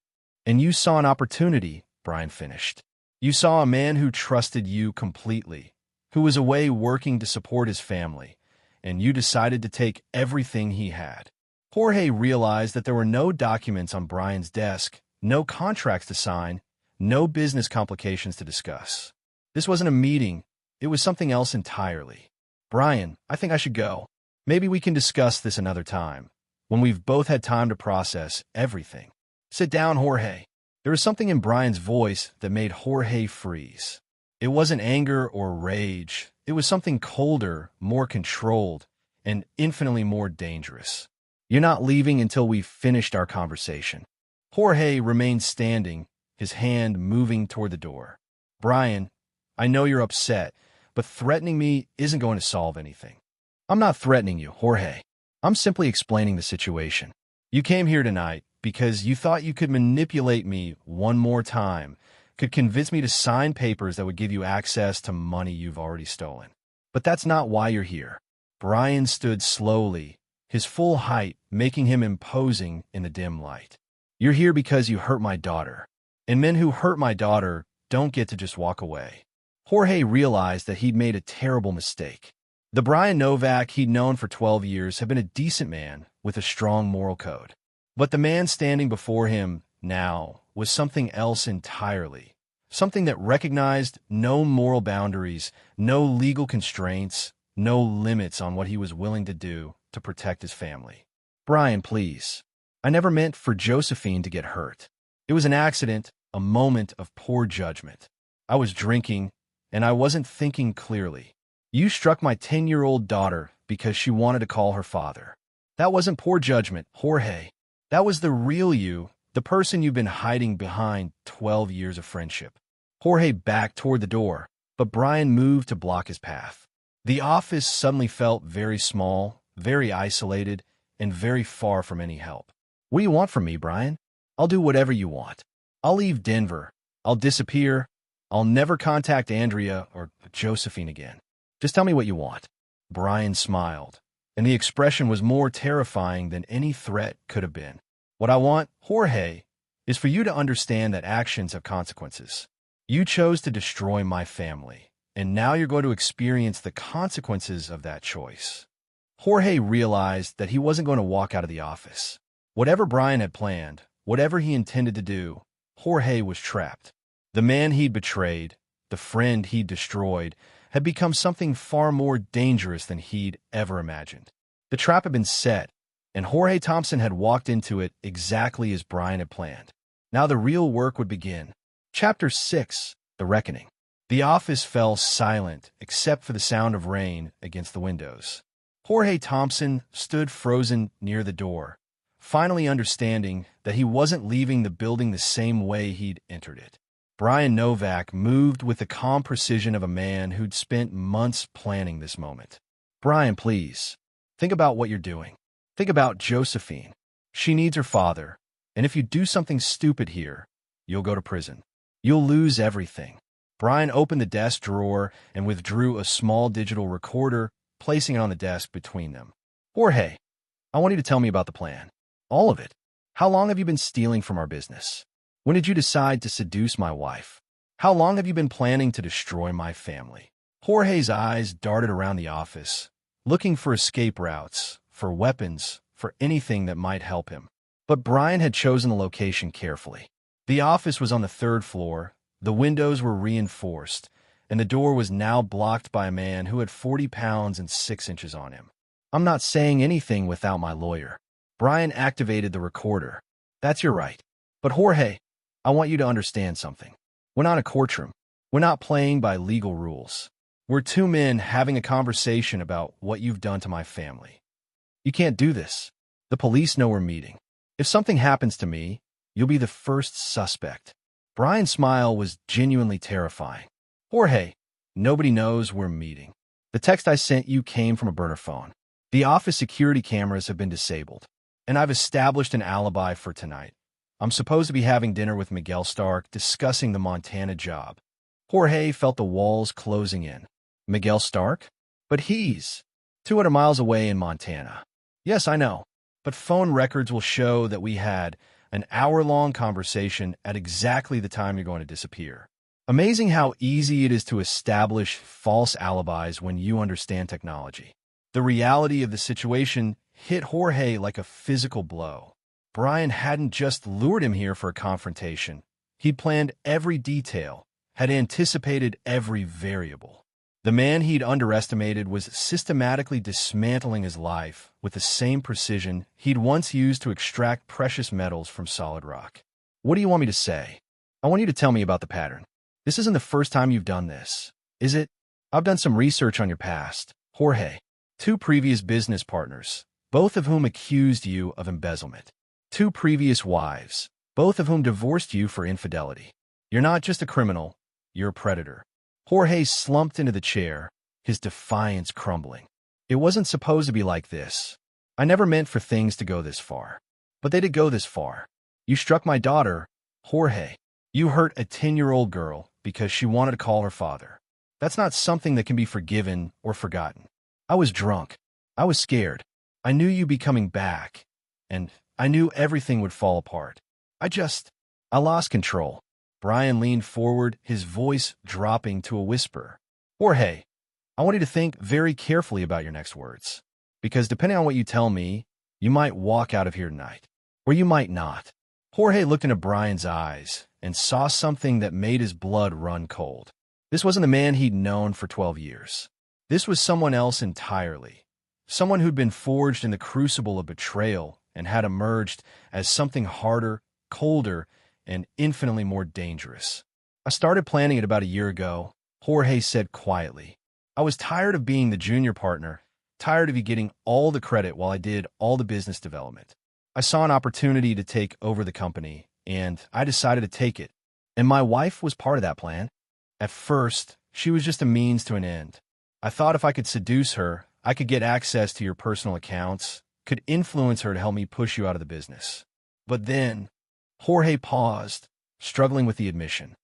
you saw an opportunity, Brian finished. You saw a man who trusted you completely, who was away working to support his family, and you decided to take everything he had. Jorge realized that there were no documents on Brian's desk, no contracts to sign, no business complications to discuss. This wasn't a meeting. It was something else entirely. Brian, I think I should go. Maybe we can discuss this another time, when we've both had time to process everything. Sit down, Jorge. There was something in Brian's voice that made Jorge freeze. It wasn't anger or rage. It was something colder, more controlled, and infinitely more dangerous. You're not leaving until we've finished our conversation. Jorge remained standing, his hand moving toward the door. Brian, I know you're upset, but threatening me isn't going to solve anything. I'm not threatening you, Jorge. I'm simply explaining the situation. You came here tonight because you thought you could manipulate me one more time, could convince me to sign papers that would give you access to money you've already stolen. But that's not why you're here. Brian stood slowly, his full height making him imposing in the dim light. You're here because you hurt my daughter, and men who hurt my daughter don't get to just walk away. Jorge realized that he'd made a terrible mistake. The Brian Novak he'd known for 12 years had been a decent man with a strong moral code. But the man standing before him now was something else entirely, something that recognized no moral boundaries, no legal constraints, no limits on what he was willing to do to protect his family. Brian, please. I never meant for Josephine to get hurt. It was an accident, a moment of poor judgment. I was drinking, and I wasn't thinking clearly. You struck my 10-year-old daughter because she wanted to call her father. That wasn't poor judgment, Jorge. That was the real you, the person you've been hiding behind 12 years of friendship. Jorge backed toward the door, but Brian moved to block his path. The office suddenly felt very small, very isolated, and very far from any help. What do you want from me, Brian? I'll do whatever you want. I'll leave Denver. I'll disappear. I'll never contact Andrea or Josephine again. Just tell me what you want. Brian smiled, and the expression was more terrifying than any threat could have been. What I want, Jorge, is for you to understand that actions have consequences. You chose to destroy my family, and now you're going to experience the consequences of that choice. Jorge realized that he wasn't going to walk out of the office. Whatever Brian had planned, whatever he intended to do, Jorge was trapped. The man he'd betrayed, the friend he'd destroyed, had become something far more dangerous than he'd ever imagined. The trap had been set, and Jorge Thompson had walked into it exactly as Brian had planned. Now the real work would begin. Chapter 6, The Reckoning. The office fell silent except for the sound of rain against the windows. Jorge Thompson stood frozen near the door, finally understanding that he wasn't leaving the building the same way he'd entered it. Brian Novak moved with the calm precision of a man who'd spent months planning this moment. Brian, please, think about what you're doing. Think about Josephine. She needs her father, and if you do something stupid here, you'll go to prison. You'll lose everything. Brian opened the desk drawer and withdrew a small digital recorder, placing it on the desk between them. Jorge, I want you to tell me about the plan. All of it. How long have you been stealing from our business? When did you decide to seduce my wife? How long have you been planning to destroy my family? Jorge's eyes darted around the office, looking for escape routes, for weapons, for anything that might help him. But Brian had chosen the location carefully. The office was on the 3rd floor, the windows were reinforced, and the door was now blocked by a man who had 40 pounds and 6 inches on him. I'm not saying anything without my lawyer. Brian activated the recorder. That's your right. But Jorge, I want you to understand something. We're not a courtroom. We're not playing by legal rules. We're two men having a conversation about what you've done to my family. You can't do this. The police know we're meeting. If something happens to me, you'll be the first suspect. Brian's smile was genuinely terrifying. Jorge, nobody knows we're meeting. The text I sent you came from a burner phone. The office security cameras have been disabled, and I've established an alibi for tonight. I'm supposed to be having dinner with Miguel Stark, discussing the Montana job. Jorge felt the walls closing in. Miguel Stark? But he's... 200 miles away in Montana. Yes, I know, but phone records will show that we had an hour-long conversation at exactly the time you're going to disappear. Amazing how easy it is to establish false alibis when you understand technology. The reality of the situation hit Jorge like a physical blow. Brian hadn't just lured him here for a confrontation. He'd planned every detail, had anticipated every variable. The man he'd underestimated was systematically dismantling his life with the same precision he'd once used to extract precious metals from solid rock. What do you want me to say? I want you to tell me about the pattern. This isn't the first time you've done this, is it? I've done some research on your past, Jorge. 2 previous business partners, both of whom accused you of embezzlement. 2 previous wives, both of whom divorced you for infidelity. You're not just a criminal, you're a predator. Jorge slumped into the chair, his defiance crumbling. It wasn't supposed to be like this. I never meant for things to go this far. But they did go this far. You struck my daughter, Jorge. You hurt a 10-year-old girl because she wanted to call her father. That's not something that can be forgiven or forgotten. I was drunk. I was scared. I knew you'd be coming back. And I knew everything would fall apart. I lost control. Brian leaned forward, his voice dropping to a whisper. Jorge, I want you to think very carefully about your next words. Because depending on what you tell me, you might walk out of here tonight. Or you might not. Jorge looked into Brian's eyes and saw something that made his blood run cold. This wasn't the man he'd known for 12 years. This was someone else entirely. Someone who'd been forged in the crucible of betrayal and had emerged as something harder, colder, and infinitely more dangerous. I started planning it about a year ago, Jorge said quietly. I was tired of being the junior partner, tired of you getting all the credit while I did all the business development. I saw an opportunity to take over the company, and I decided to take it. And my wife was part of that plan. At first, she was just a means to an end. I thought if I could seduce her, I could get access to your personal accounts, could influence her to help me push you out of the business. But then, Jorge paused, struggling with the admission.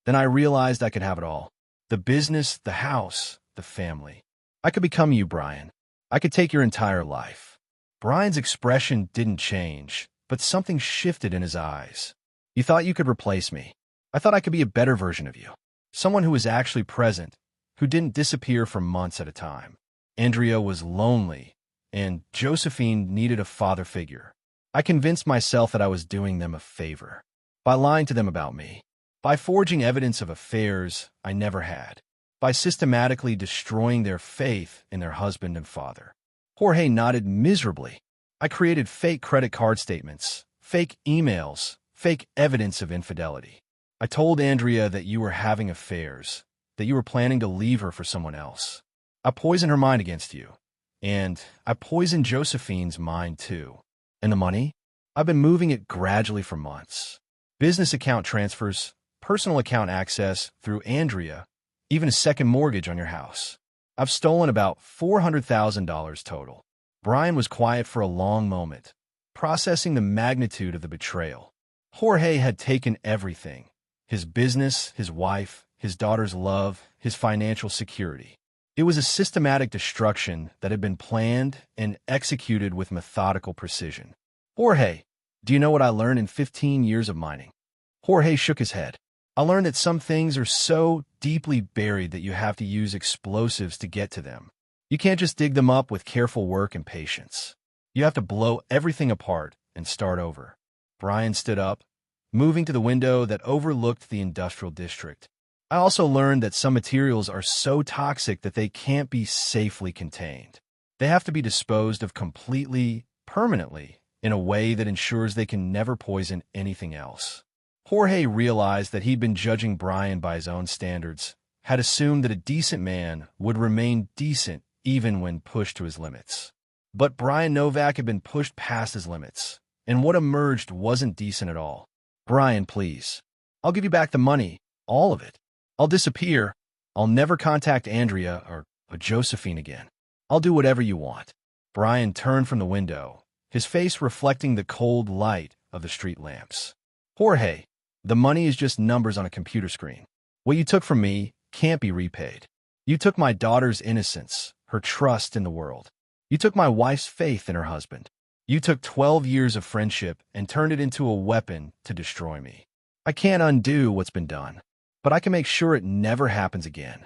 Then I realized I could have it all. The business, the house, the family. I could become you, Brian. I could take your entire life. Brian's expression didn't change, but something shifted in his eyes. You thought you could replace me. I thought I could be a better version of you. Someone who was actually present, who didn't disappear for months at a time. Andrea was lonely, and Josephine needed a father figure. I convinced myself that I was doing them a favor. By lying to them about me. By forging evidence of affairs I never had. By systematically destroying their faith in their husband and father. Jorge nodded miserably. I created fake credit card statements, fake emails, fake evidence of infidelity. I told Andrea that you were having affairs, that you were planning to leave her for someone else. I poisoned her mind against you. And I poisoned Josephine's mind too. And the money? I've been moving it gradually for months. Business account transfers, personal account access through Andrea, even a second mortgage on your house. I've stolen about $400,000 total. Brian was quiet for a long moment, processing the magnitude of the betrayal. Jorge had taken everything. His business, his wife, his daughter's love, his financial security. It was a systematic destruction that had been planned and executed with methodical precision. Jorge, do you know what I learned in 15 years of mining? Jorge shook his head. I learned that some things are so deeply buried that you have to use explosives to get to them. You can't just dig them up with careful work and patience. You have to blow everything apart and start over. Brian stood up, moving to the window that overlooked the industrial district. I also learned that some materials are so toxic that they can't be safely contained. They have to be disposed of completely, permanently, in a way that ensures they can never poison anything else. Jorge realized that he'd been judging Brian by his own standards, had assumed that a decent man would remain decent even when pushed to his limits. But Brian Novak had been pushed past his limits, and what emerged wasn't decent at all. Brian, please. I'll give you back the money, all of it. I'll disappear. I'll never contact Andrea or Josephine again. I'll do whatever you want. Brian turned from the window, his face reflecting the cold light of the street lamps. Jorge, the money is just numbers on a computer screen. What you took from me can't be repaid. You took my daughter's innocence, her trust in the world. You took my wife's faith in her husband. You took 12 years of friendship and turned it into a weapon to destroy me. I can't undo what's been done, but I can make sure it never happens again."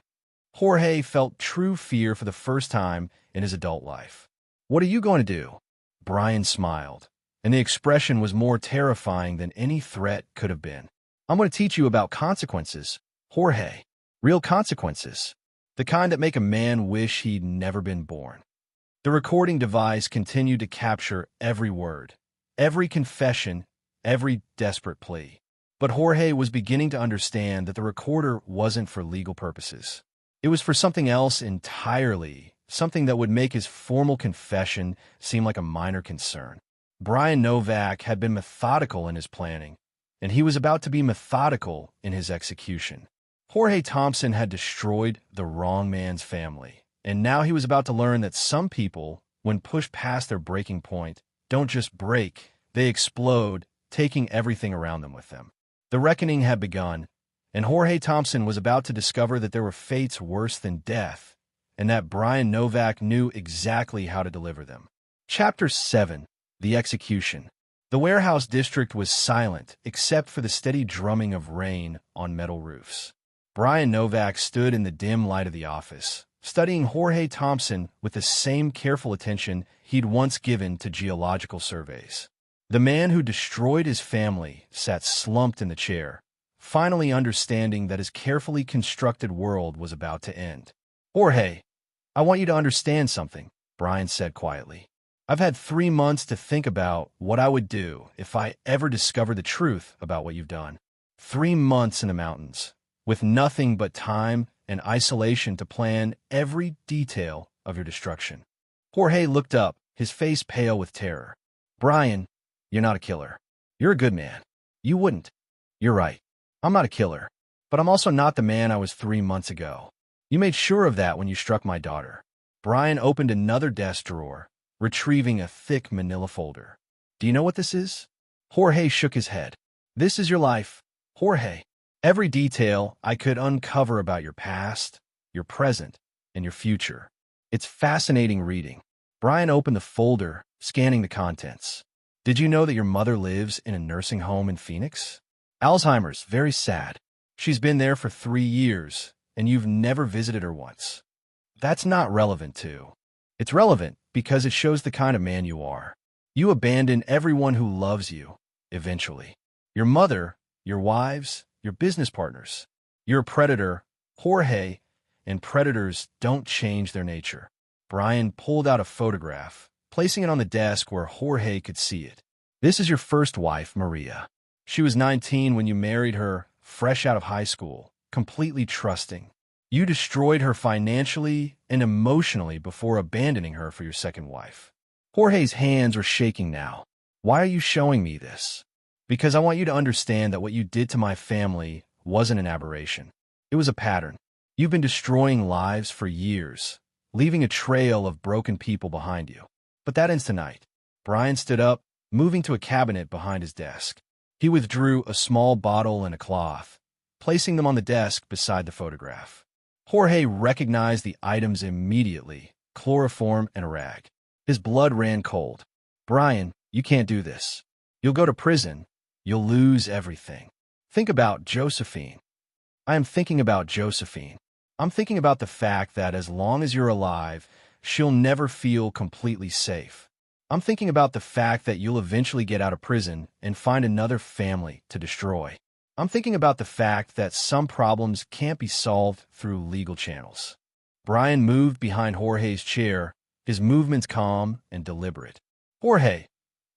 Jorge felt true fear for the first time in his adult life. "What are you going to do?" Brian smiled, and the expression was more terrifying than any threat could have been. "I'm going to teach you about consequences, Jorge. Real consequences. The kind that make a man wish he'd never been born." The recording device continued to capture every word, every confession, every desperate plea. But Jorge was beginning to understand that the recorder wasn't for legal purposes. It was for something else entirely, something that would make his formal confession seem like a minor concern. Brian Novak had been methodical in his planning, and he was about to be methodical in his execution. Jorge Thompson had destroyed the wrong man's family, and now he was about to learn that some people, when pushed past their breaking point, don't just break, they explode, taking everything around them with them. The reckoning had begun, and Jorge Thompson was about to discover that there were fates worse than death, and that Brian Novak knew exactly how to deliver them. Chapter 7. The Execution. The warehouse district was silent, except for the steady drumming of rain on metal roofs. Brian Novak stood in the dim light of the office, studying Jorge Thompson with the same careful attention he'd once given to geological surveys. The man who destroyed his family sat slumped in the chair, finally understanding that his carefully constructed world was about to end. "Jorge, I want you to understand something," Brian said quietly. "I've had 3 months to think about what I would do if I ever discovered the truth about what you've done. 3 months in the mountains, with nothing but time and isolation to plan every detail of your destruction." Jorge looked up, his face pale with terror. "Brian, you're not a killer. You're a good man. You wouldn't." "You're right. I'm not a killer. But I'm also not the man I was 3 months ago. You made sure of that when you struck my daughter." Brian opened another desk drawer, retrieving a thick manila folder. "Do you know what this is?" Jorge shook his head. "This is your life, Jorge. Every detail I could uncover about your past, your present, and your future. It's fascinating reading." Brian opened the folder, scanning the contents. "Did you know that your mother lives in a nursing home in Phoenix? Alzheimer's, very sad. She's been there for 3 years, and you've never visited her once. That's not relevant, too. It's relevant because it shows the kind of man you are. You abandon everyone who loves you, eventually. Your mother, your wives, your business partners. You're a predator, Jorge, and predators don't change their nature." Brian pulled out a photograph, placing it on the desk where Jorge could see it. "This is your first wife, Maria. She was 19 when you married her, fresh out of high school, completely trusting. You destroyed her financially and emotionally before abandoning her for your second wife." Jorge's hands were shaking now. "Why are you showing me this?" "Because I want you to understand that what you did to my family wasn't an aberration. It was a pattern. You've been destroying lives for years, leaving a trail of broken people behind you. But that ends tonight." Brian stood up, moving to a cabinet behind his desk. He withdrew a small bottle and a cloth, placing them on the desk beside the photograph. Jorge recognized the items immediately, chloroform and a rag. His blood ran cold. "Brian, you can't do this. You'll go to prison. You'll lose everything. Think about Josephine." "I am thinking about Josephine. I'm thinking about the fact that as long as you're alive, she'll never feel completely safe. I'm thinking about the fact that you'll eventually get out of prison and find another family to destroy. I'm thinking about the fact that some problems can't be solved through legal channels." Brian moved behind Jorge's chair, his movements calm and deliberate. "Jorge,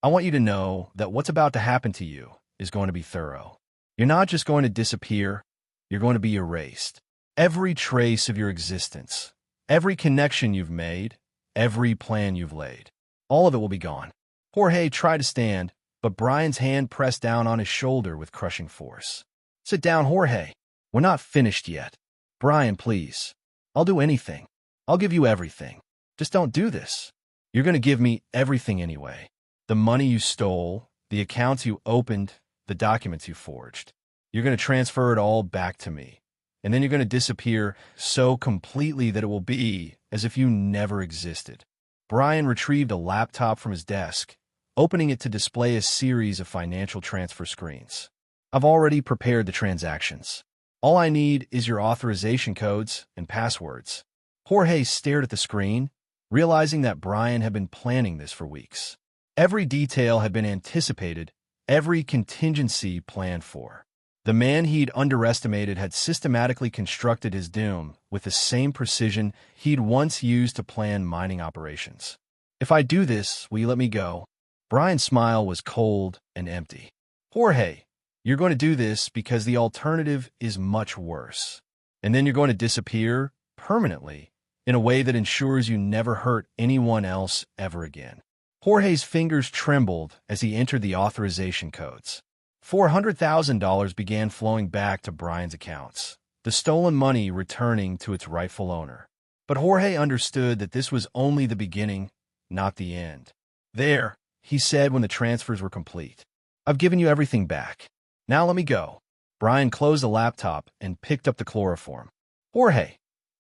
I want you to know that what's about to happen to you is going to be thorough. You're not just going to disappear, you're going to be erased. Every trace of your existence, every connection you've made, every plan you've laid, all of it will be gone." Jorge tried to stand, but Brian's hand pressed down on his shoulder with crushing force. "Sit down, Jorge. We're not finished yet. Brian, please. I'll do anything. I'll give you everything. Just don't do this. You're going to give me everything anyway. The money you stole, the accounts you opened, the documents you forged. You're going to transfer it all back to me. and then you're going to disappear so completely that it will be as if you never existed. Brian retrieved a laptop from his desk, opening it to display a series of financial transfer screens. I've already prepared the transactions. All I need is your authorization codes and passwords. Jorge stared at the screen, realizing that Brian had been planning this for weeks. Every detail had been anticipated, every contingency planned for. The man he'd underestimated had systematically constructed his doom with the same precision he'd once used to plan mining operations. If I do this, will you let me go? Brian's smile was cold and empty. Jorge, you're going to do this because the alternative is much worse. And then you're going to disappear permanently in a way that ensures you never hurt anyone else ever again. Jorge's fingers trembled as he entered the authorization codes. $400,000 began flowing back to Brian's accounts, the stolen money returning to its rightful owner. But Jorge understood that this was only the beginning, not the end. There, he said when the transfers were complete. I've given you everything back. Now let me go. Brian closed the laptop and picked up the chloroform. Jorge,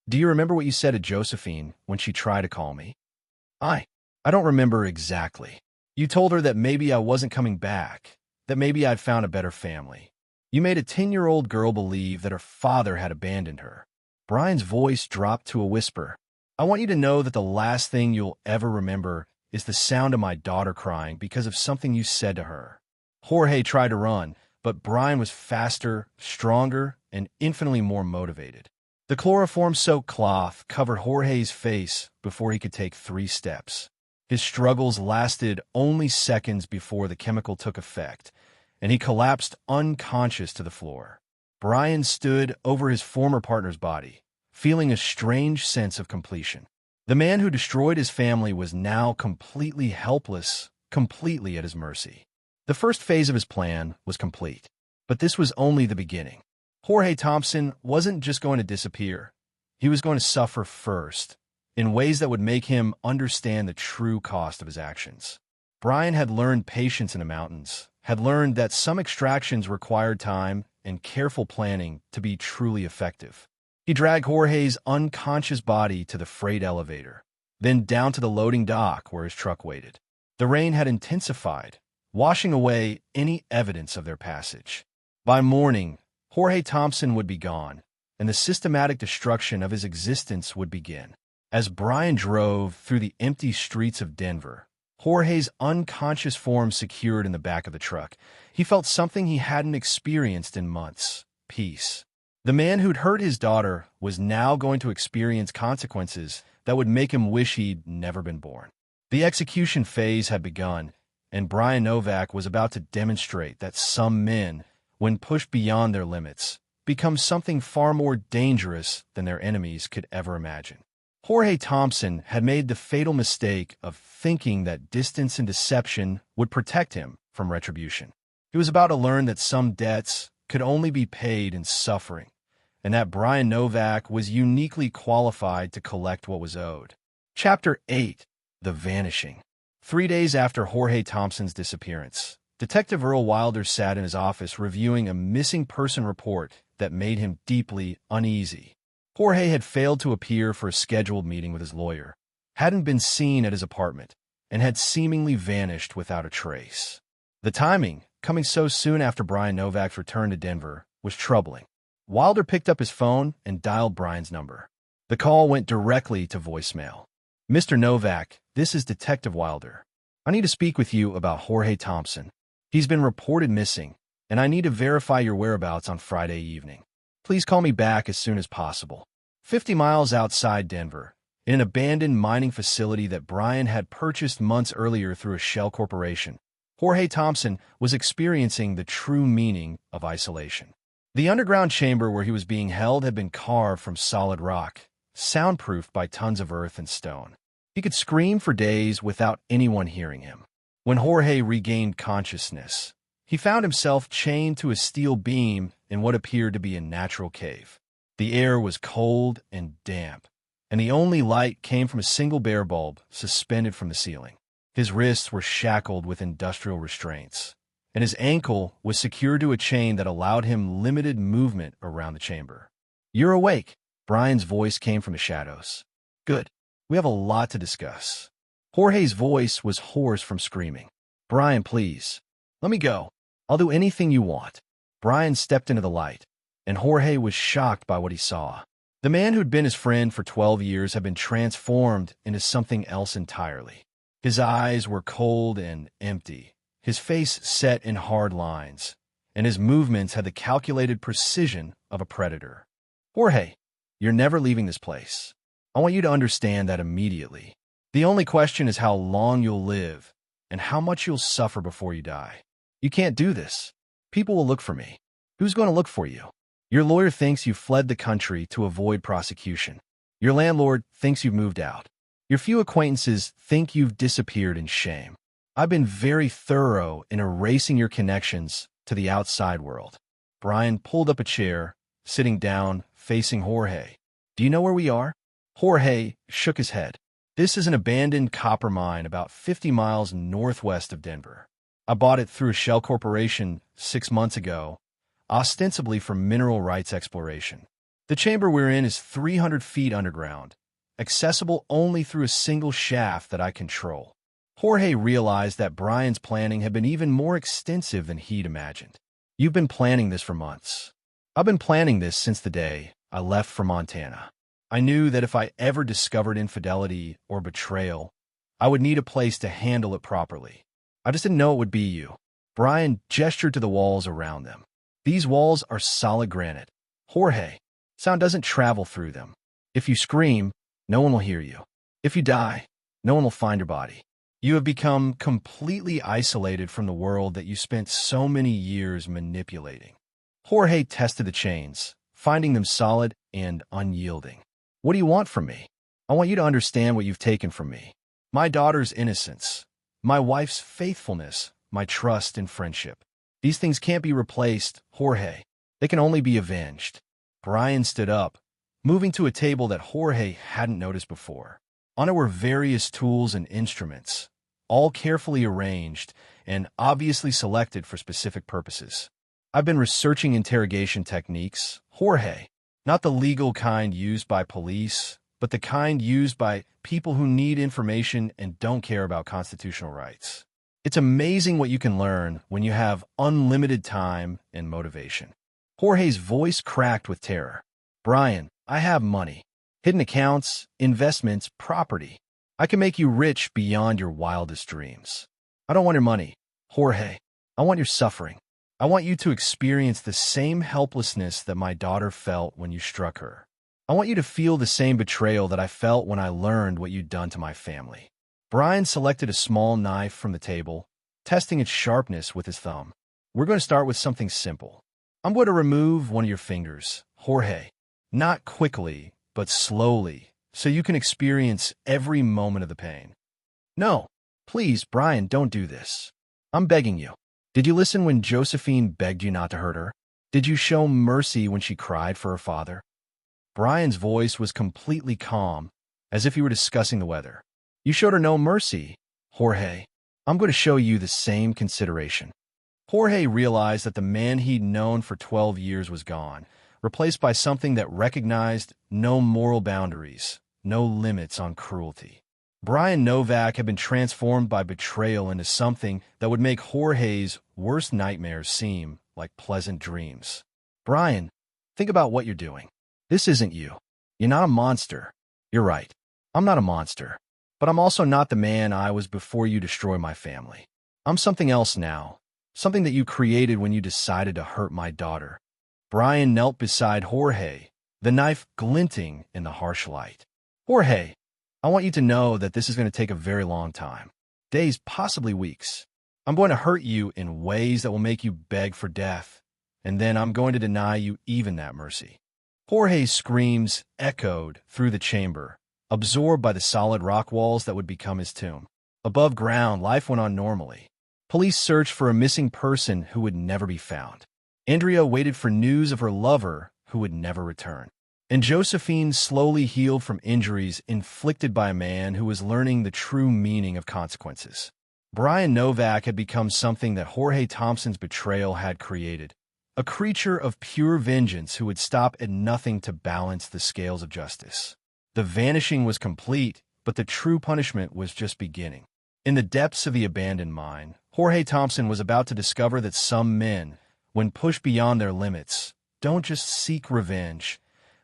do you remember what you said to Josephine when she tried to call me? I don't remember exactly. You told her that maybe I wasn't coming back, that maybe I'd found a better family. You made a 10-year-old girl believe that her father had abandoned her. Brian's voice dropped to a whisper. I want you to know that the last thing you'll ever remember is the sound of my daughter crying because of something you said to her. Jorge tried to run, but Brian was faster, stronger, and infinitely more motivated. The chloroform-soaked cloth covered Jorge's face before he could take 3 steps. His struggles lasted only seconds before the chemical took effect, and he collapsed unconscious to the floor. Brian stood over his former partner's body, feeling a strange sense of completion. The man who destroyed his family was now completely helpless, completely at his mercy. The first phase of his plan was complete, but this was only the beginning. Jorge Thompson wasn't just going to disappear. He was going to suffer first, in ways that would make him understand the true cost of his actions. Brian had learned patience in the mountains, had learned that some extractions required time and careful planning to be truly effective. He dragged Jorge's unconscious body to the freight elevator, then down to the loading dock where his truck waited. The rain had intensified, washing away any evidence of their passage. By morning, Jorge Thompson would be gone, and the systematic destruction of his existence would begin. As Brian drove through the empty streets of Denver, Jorge's unconscious form secured in the back of the truck, he felt something he hadn't experienced in months: peace. The man who'd hurt his daughter was now going to experience consequences that would make him wish he'd never been born. The execution phase had begun, and Brian Novak was about to demonstrate that some men, when pushed beyond their limits, become something far more dangerous than their enemies could ever imagine. Jorge Thompson had made the fatal mistake of thinking that distance and deception would protect him from retribution. He was about to learn that some debts could only be paid in suffering, and that Brian Novak was uniquely qualified to collect what was owed. Chapter 8: The Vanishing. 3 days after Jorge Thompson's disappearance, Detective Earl Wilder sat in his office reviewing a missing person report that made him deeply uneasy. Jorge had failed to appear for a scheduled meeting with his lawyer, hadn't been seen at his apartment, and had seemingly vanished without a trace. The timing, coming so soon after Brian Novak's return to Denver, was troubling. Wilder picked up his phone and dialed Brian's number. The call went directly to voicemail. Mr. Novak, this is Detective Wilder. I need to speak with you about Jorge Thompson. He's been reported missing, and I need to verify your whereabouts on Friday evening. Please call me back as soon as possible. 50 miles outside Denver, in an abandoned mining facility that Brian had purchased months earlier through a shell corporation, Jorge Thompson was experiencing the true meaning of isolation. The underground chamber where he was being held had been carved from solid rock, soundproofed by tons of earth and stone. He could scream for days without anyone hearing him. When Jorge regained consciousness, he found himself chained to a steel beam in what appeared to be a natural cave. The air was cold and damp, and the only light came from a single bare bulb suspended from the ceiling. His wrists were shackled with industrial restraints, and his ankle was secured to a chain that allowed him limited movement around the chamber. You're awake. Brian's voice came from the shadows. Good. We have a lot to discuss. Jorge's voice was hoarse from screaming. Brian, please. Let me go. I'll do anything you want. Brian stepped into the light, and Jorge was shocked by what he saw. The man who'd been his friend for 12 years had been transformed into something else entirely. His eyes were cold and empty, his face set in hard lines, and his movements had the calculated precision of a predator. Jorge, you're never leaving this place. I want you to understand that immediately. The only question is how long you'll live and how much you'll suffer before you die. You can't do this. People will look for me. Who's going to look for you? Your lawyer thinks you fled the country to avoid prosecution. Your landlord thinks you've moved out. Your few acquaintances think you've disappeared in shame. I've been very thorough in erasing your connections to the outside world. Brian pulled up a chair, sitting down, facing Jorge. Do you know where we are? Jorge shook his head. This is an abandoned copper mine about 50 miles northwest of Denver. I bought it through a shell corporation 6 months ago, ostensibly for mineral rights exploration. The chamber we're in is 300 feet underground, accessible only through a single shaft that I control. Jorge realized that Brian's planning had been even more extensive than he'd imagined. You've been planning this for months. I've been planning this since the day I left for Montana. I knew that if I ever discovered infidelity or betrayal, I would need a place to handle it properly. I just didn't know it would be you. Brian gestured to the walls around them. These walls are solid granite. Jorge, sound doesn't travel through them. If you scream, no one will hear you. If you die, no one will find your body. You have become completely isolated from the world that you spent so many years manipulating. Jorge tested the chains, finding them solid and unyielding. What do you want from me? I want you to understand what you've taken from me. My daughter's innocence, my wife's faithfulness, my trust and friendship. These things can't be replaced, Jorge. They can only be avenged. Brian stood up, moving to a table that Jorge hadn't noticed before. On it were various tools and instruments, all carefully arranged and obviously selected for specific purposes. I've been researching interrogation techniques, Jorge, not the legal kind used by police, but the kind used by people who need information and don't care about constitutional rights. It's amazing what you can learn when you have unlimited time and motivation. Jorge's voice cracked with terror. Brian, I have money. Hidden accounts, investments, property. I can make you rich beyond your wildest dreams. I don't want your money, Jorge. I want your suffering. I want you to experience the same helplessness that my daughter felt when you struck her. I want you to feel the same betrayal that I felt when I learned what you'd done to my family. Brian selected a small knife from the table, testing its sharpness with his thumb. We're going to start with something simple. I'm going to remove one of your fingers, Jorge. Not quickly, but slowly, so you can experience every moment of the pain. No, please, Brian, don't do this. I'm begging you. Did you listen when Josephine begged you not to hurt her? Did you show mercy when she cried for her father? Brian's voice was completely calm, as if he were discussing the weather. You showed her no mercy, Jorge. I'm going to show you the same consideration. Jorge realized that the man he'd known for 12 years was gone, replaced by something that recognized no moral boundaries, no limits on cruelty. Brian Novak had been transformed by betrayal into something that would make Jorge's worst nightmares seem like pleasant dreams. Brian, think about what you're doing. This isn't you. You're not a monster. You're right. I'm not a monster. But I'm also not the man I was before you destroyed my family. I'm something else now. Something that you created when you decided to hurt my daughter. Brian knelt beside Jorge, the knife glinting in the harsh light. Jorge, I want you to know that this is going to take a very long time. Days, possibly weeks. I'm going to hurt you in ways that will make you beg for death, and then I'm going to deny you even that mercy. Jorge's screams echoed through the chamber, absorbed by the solid rock walls that would become his tomb. Above ground, life went on normally. Police searched for a missing person who would never be found. Andrea waited for news of her lover who would never return. And Josephine slowly healed from injuries inflicted by a man who was learning the true meaning of consequences. Brian Novak had become something that Jorge Thompson's betrayal had created, a creature of pure vengeance who would stop at nothing to balance the scales of justice. The vanishing was complete, but the true punishment was just beginning. In the depths of the abandoned mine, Jorge Thompson was about to discover that some men, when pushed beyond their limits, don't just seek revenge.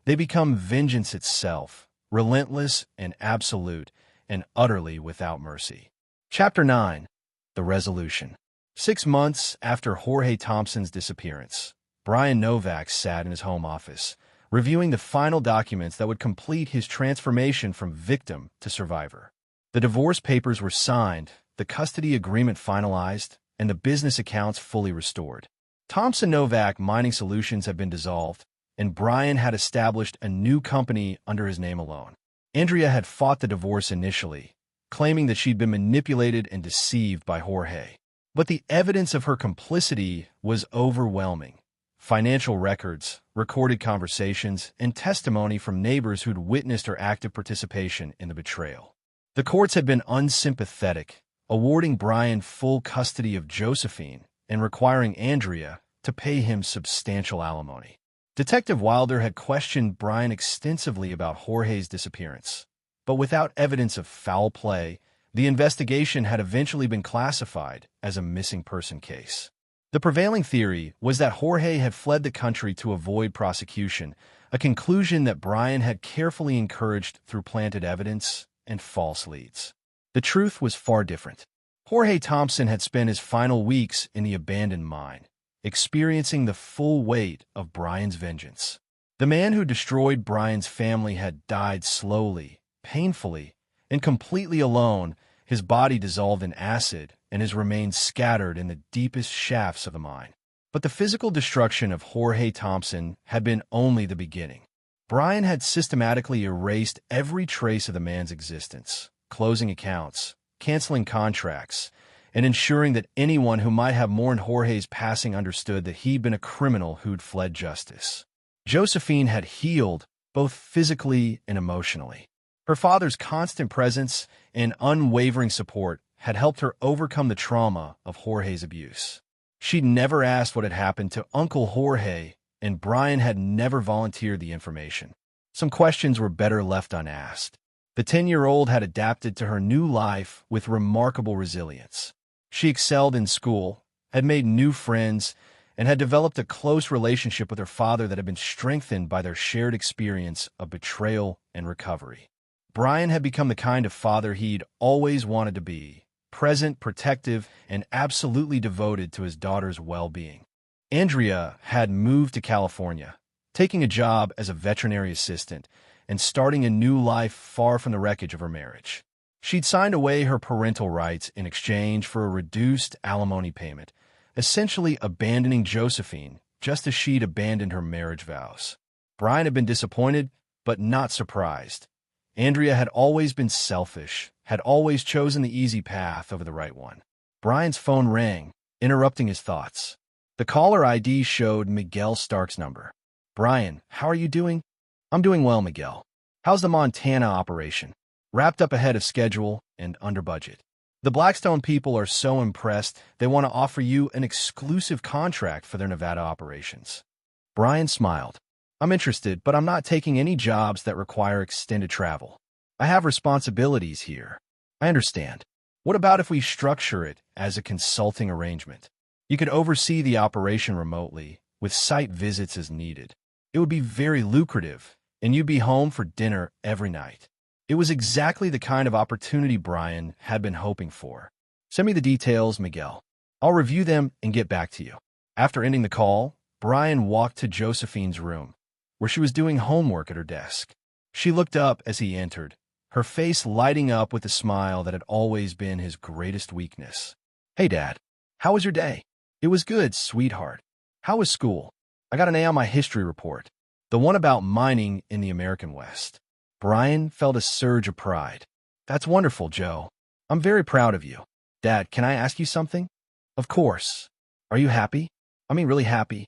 They become vengeance itself, relentless and absolute, and utterly without mercy. Chapter 9. The Resolution. 6 months after Jorge Thompson's disappearance, Brian Novak sat in his home office, reviewing the final documents that would complete his transformation from victim to survivor. The divorce papers were signed, the custody agreement finalized, and the business accounts fully restored. Thompson Novak Mining Solutions had been dissolved, and Brian had established a new company under his name alone. Andrea had fought the divorce initially, claiming that she'd been manipulated and deceived by Jorge. But the evidence of her complicity was overwhelming. Financial records, recorded conversations, and testimony from neighbors who'd witnessed her active participation in the betrayal. The courts had been unsympathetic, awarding Brian full custody of Josephine and requiring Andrea to pay him substantial alimony. Detective Wilder had questioned Brian extensively about Jorge's disappearance, but without evidence of foul play, the investigation had eventually been classified as a missing person case. The prevailing theory was that Jorge had fled the country to avoid prosecution, a conclusion that Brian had carefully encouraged through planted evidence and false leads. The truth was far different. Jorge Thompson had spent his final weeks in the abandoned mine, experiencing the full weight of Brian's vengeance. The man who destroyed Brian's family had died slowly, painfully, and completely alone, his body dissolved in acid and his remains scattered in the deepest shafts of the mine. But the physical destruction of Jorge Thompson had been only the beginning. Brian had systematically erased every trace of the man's existence, closing accounts, canceling contracts, and ensuring that anyone who might have mourned Jorge's passing understood that he'd been a criminal who'd fled justice. Josephine had healed, both physically and emotionally. Her father's constant presence and unwavering support had helped her overcome the trauma of Jorge's abuse. She'd never asked what had happened to Uncle Jorge, and Brian had never volunteered the information. Some questions were better left unasked. The 10-year-old had adapted to her new life with remarkable resilience. She excelled in school, had made new friends, and had developed a close relationship with her father that had been strengthened by their shared experience of betrayal and recovery. Brian had become the kind of father he'd always wanted to be, present, protective, and absolutely devoted to his daughter's well-being. Andrea had moved to California, taking a job as a veterinary assistant and starting a new life far from the wreckage of her marriage. She'd signed away her parental rights in exchange for a reduced alimony payment, essentially abandoning Josephine just as she'd abandoned her marriage vows. Brian had been disappointed, but not surprised. Andrea had always been selfish, had always chosen the easy path over the right one. Brian's phone rang, interrupting his thoughts. The caller ID showed Miguel Stark's number. "Brian, how are you doing?" "I'm doing well, Miguel. How's the Montana operation?" "Wrapped up ahead of schedule and under budget. The Blackstone people are so impressed they want to offer you an exclusive contract for their Nevada operations." Brian smiled. "I'm interested, but I'm not taking any jobs that require extended travel. I have responsibilities here." "I understand. What about if we structure it as a consulting arrangement? You could oversee the operation remotely, with site visits as needed. It would be very lucrative, and you'd be home for dinner every night." It was exactly the kind of opportunity Brian had been hoping for. "Send me the details, Miguel. I'll review them and get back to you." After ending the call, Brian walked to Josephine's room, where she was doing homework at her desk. She looked up as he entered, her face lighting up with the smile that had always been his greatest weakness. "Hey, Dad. How was your day?" "It was good, sweetheart. How was school?" "I got an A on my history report. The one about mining in the American West." Brian felt a surge of pride. "That's wonderful, Joe. I'm very proud of you." "Dad, can I ask you something?" "Of course. Are you happy?" "I mean really happy."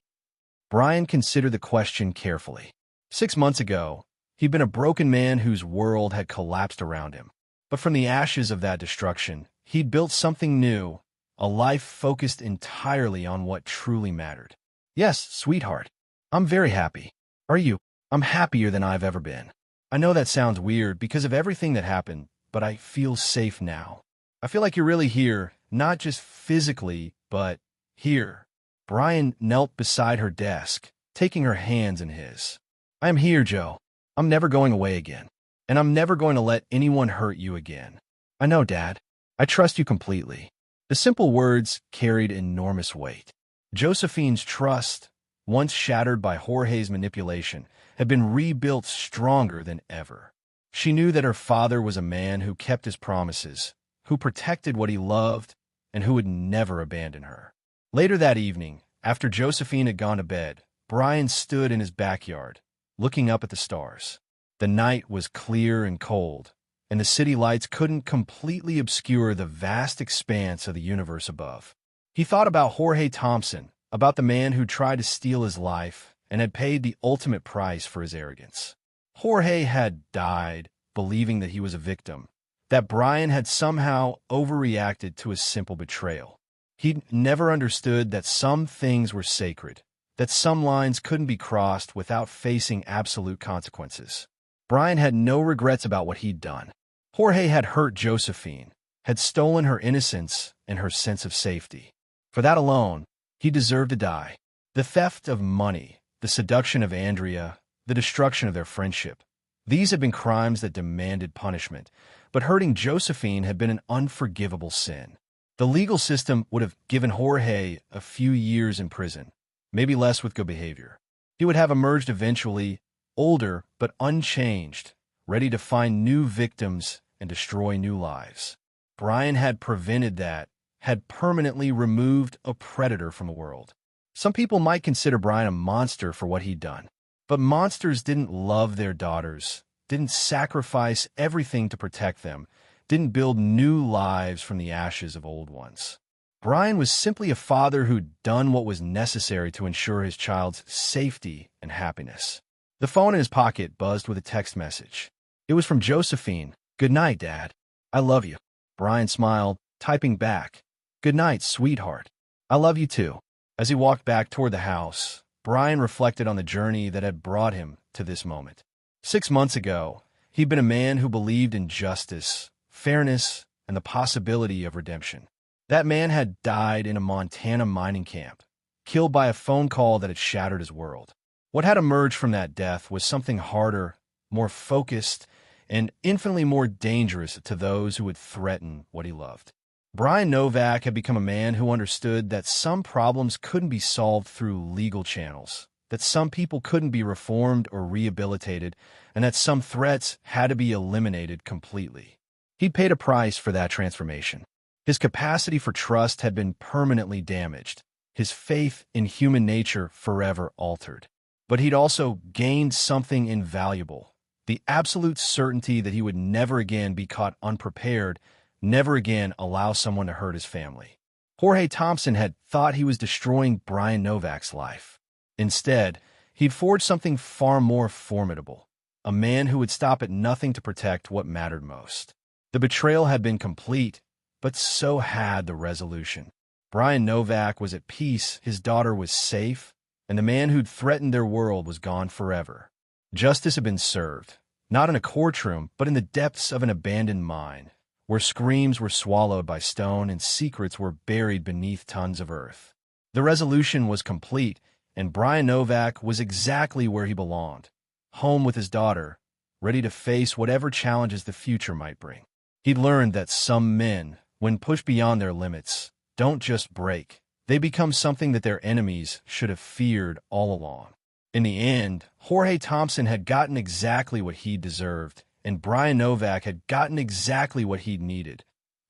Brian considered the question carefully. 6 months ago, he'd been a broken man whose world had collapsed around him. But from the ashes of that destruction, he'd built something new, a life focused entirely on what truly mattered. Yes, sweetheart. I'm very happy. Are you? I'm happier than I've ever been. I know that sounds weird because of everything that happened, but I feel safe now. I feel like you're really here, not just physically, but here. Brian knelt beside her desk, taking her hands in his. I am here, Joe. I'm never going away again. And I'm never going to let anyone hurt you again. I know, Dad. I trust you completely. The simple words carried enormous weight. Josephine's trust, once shattered by Jorge's manipulation, had been rebuilt stronger than ever. She knew that her father was a man who kept his promises, who protected what he loved, and who would never abandon her. Later that evening, after Josephine had gone to bed, Brian stood in his backyard, looking up at the stars. The night was clear and cold, and the city lights couldn't completely obscure the vast expanse of the universe above. He thought about Jorge Thompson, about the man who tried to steal his life and had paid the ultimate price for his arrogance. Jorge had died believing that he was a victim, that Brian had somehow overreacted to his simple betrayal. He'd never understood that some things were sacred, that some lines couldn't be crossed without facing absolute consequences. Brian had no regrets about what he'd done. Jorge had hurt Josephine, had stolen her innocence and her sense of safety. For that alone, he deserved to die. The theft of money, the seduction of Andrea, the destruction of their friendship. These had been crimes that demanded punishment, but hurting Josephine had been an unforgivable sin. The legal system would have given Jorge a few years in prison, maybe less with good behavior. He would have emerged eventually, older but unchanged, ready to find new victims and destroy new lives. Brian had prevented that, had permanently removed a predator from the world. Some people might consider Brian a monster for what he'd done, but monsters didn't love their daughters, didn't sacrifice everything to protect them, didn't build new lives from the ashes of old ones. Brian was simply a father who'd done what was necessary to ensure his child's safety and happiness. The phone in his pocket buzzed with a text message. It was from Josephine. "Good night, Dad. I love you." Brian smiled, typing back, "Good night, sweetheart. I love you too." As he walked back toward the house, Brian reflected on the journey that had brought him to this moment. 6 months ago, he'd been a man who believed in justice, fairness, and the possibility of redemption. That man had died in a Montana mining camp, killed by a phone call that had shattered his world. What had emerged from that death was something harder, more focused, and infinitely more dangerous to those who would threaten what he loved. Brian Novak had become a man who understood that some problems couldn't be solved through legal channels, that some people couldn't be reformed or rehabilitated, and that some threats had to be eliminated completely. He'd paid a price for that transformation. His capacity for trust had been permanently damaged, his faith in human nature forever altered. But he'd also gained something invaluable, the absolute certainty that he would never again be caught unprepared, never again allow someone to hurt his family. Jorge Thompson had thought he was destroying Brian Novak's life. Instead, he'd forged something far more formidable, a man who would stop at nothing to protect what mattered most. The betrayal had been complete, but so had the resolution. Brian Novak was at peace, his daughter was safe, and the man who'd threatened their world was gone forever. Justice had been served, not in a courtroom, but in the depths of an abandoned mine, where screams were swallowed by stone and secrets were buried beneath tons of earth. The resolution was complete, and Brian Novak was exactly where he belonged, home with his daughter, ready to face whatever challenges the future might bring. He'd learned that some men, when pushed beyond their limits, don't just break. They become something that their enemies should have feared all along. In the end, Jorge Thompson had gotten exactly what he deserved, and Brian Novak had gotten exactly what he'd needed.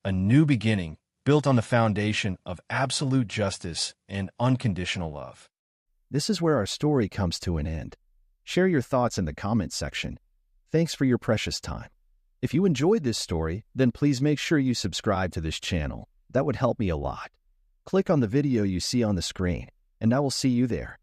A new beginning built on the foundation of absolute justice and unconditional love. This is where our story comes to an end. Share your thoughts in the comments section. Thanks for your precious time. If you enjoyed this story, then please make sure you subscribe to this channel. That would help me a lot. Click on the video you see on the screen, and I will see you there.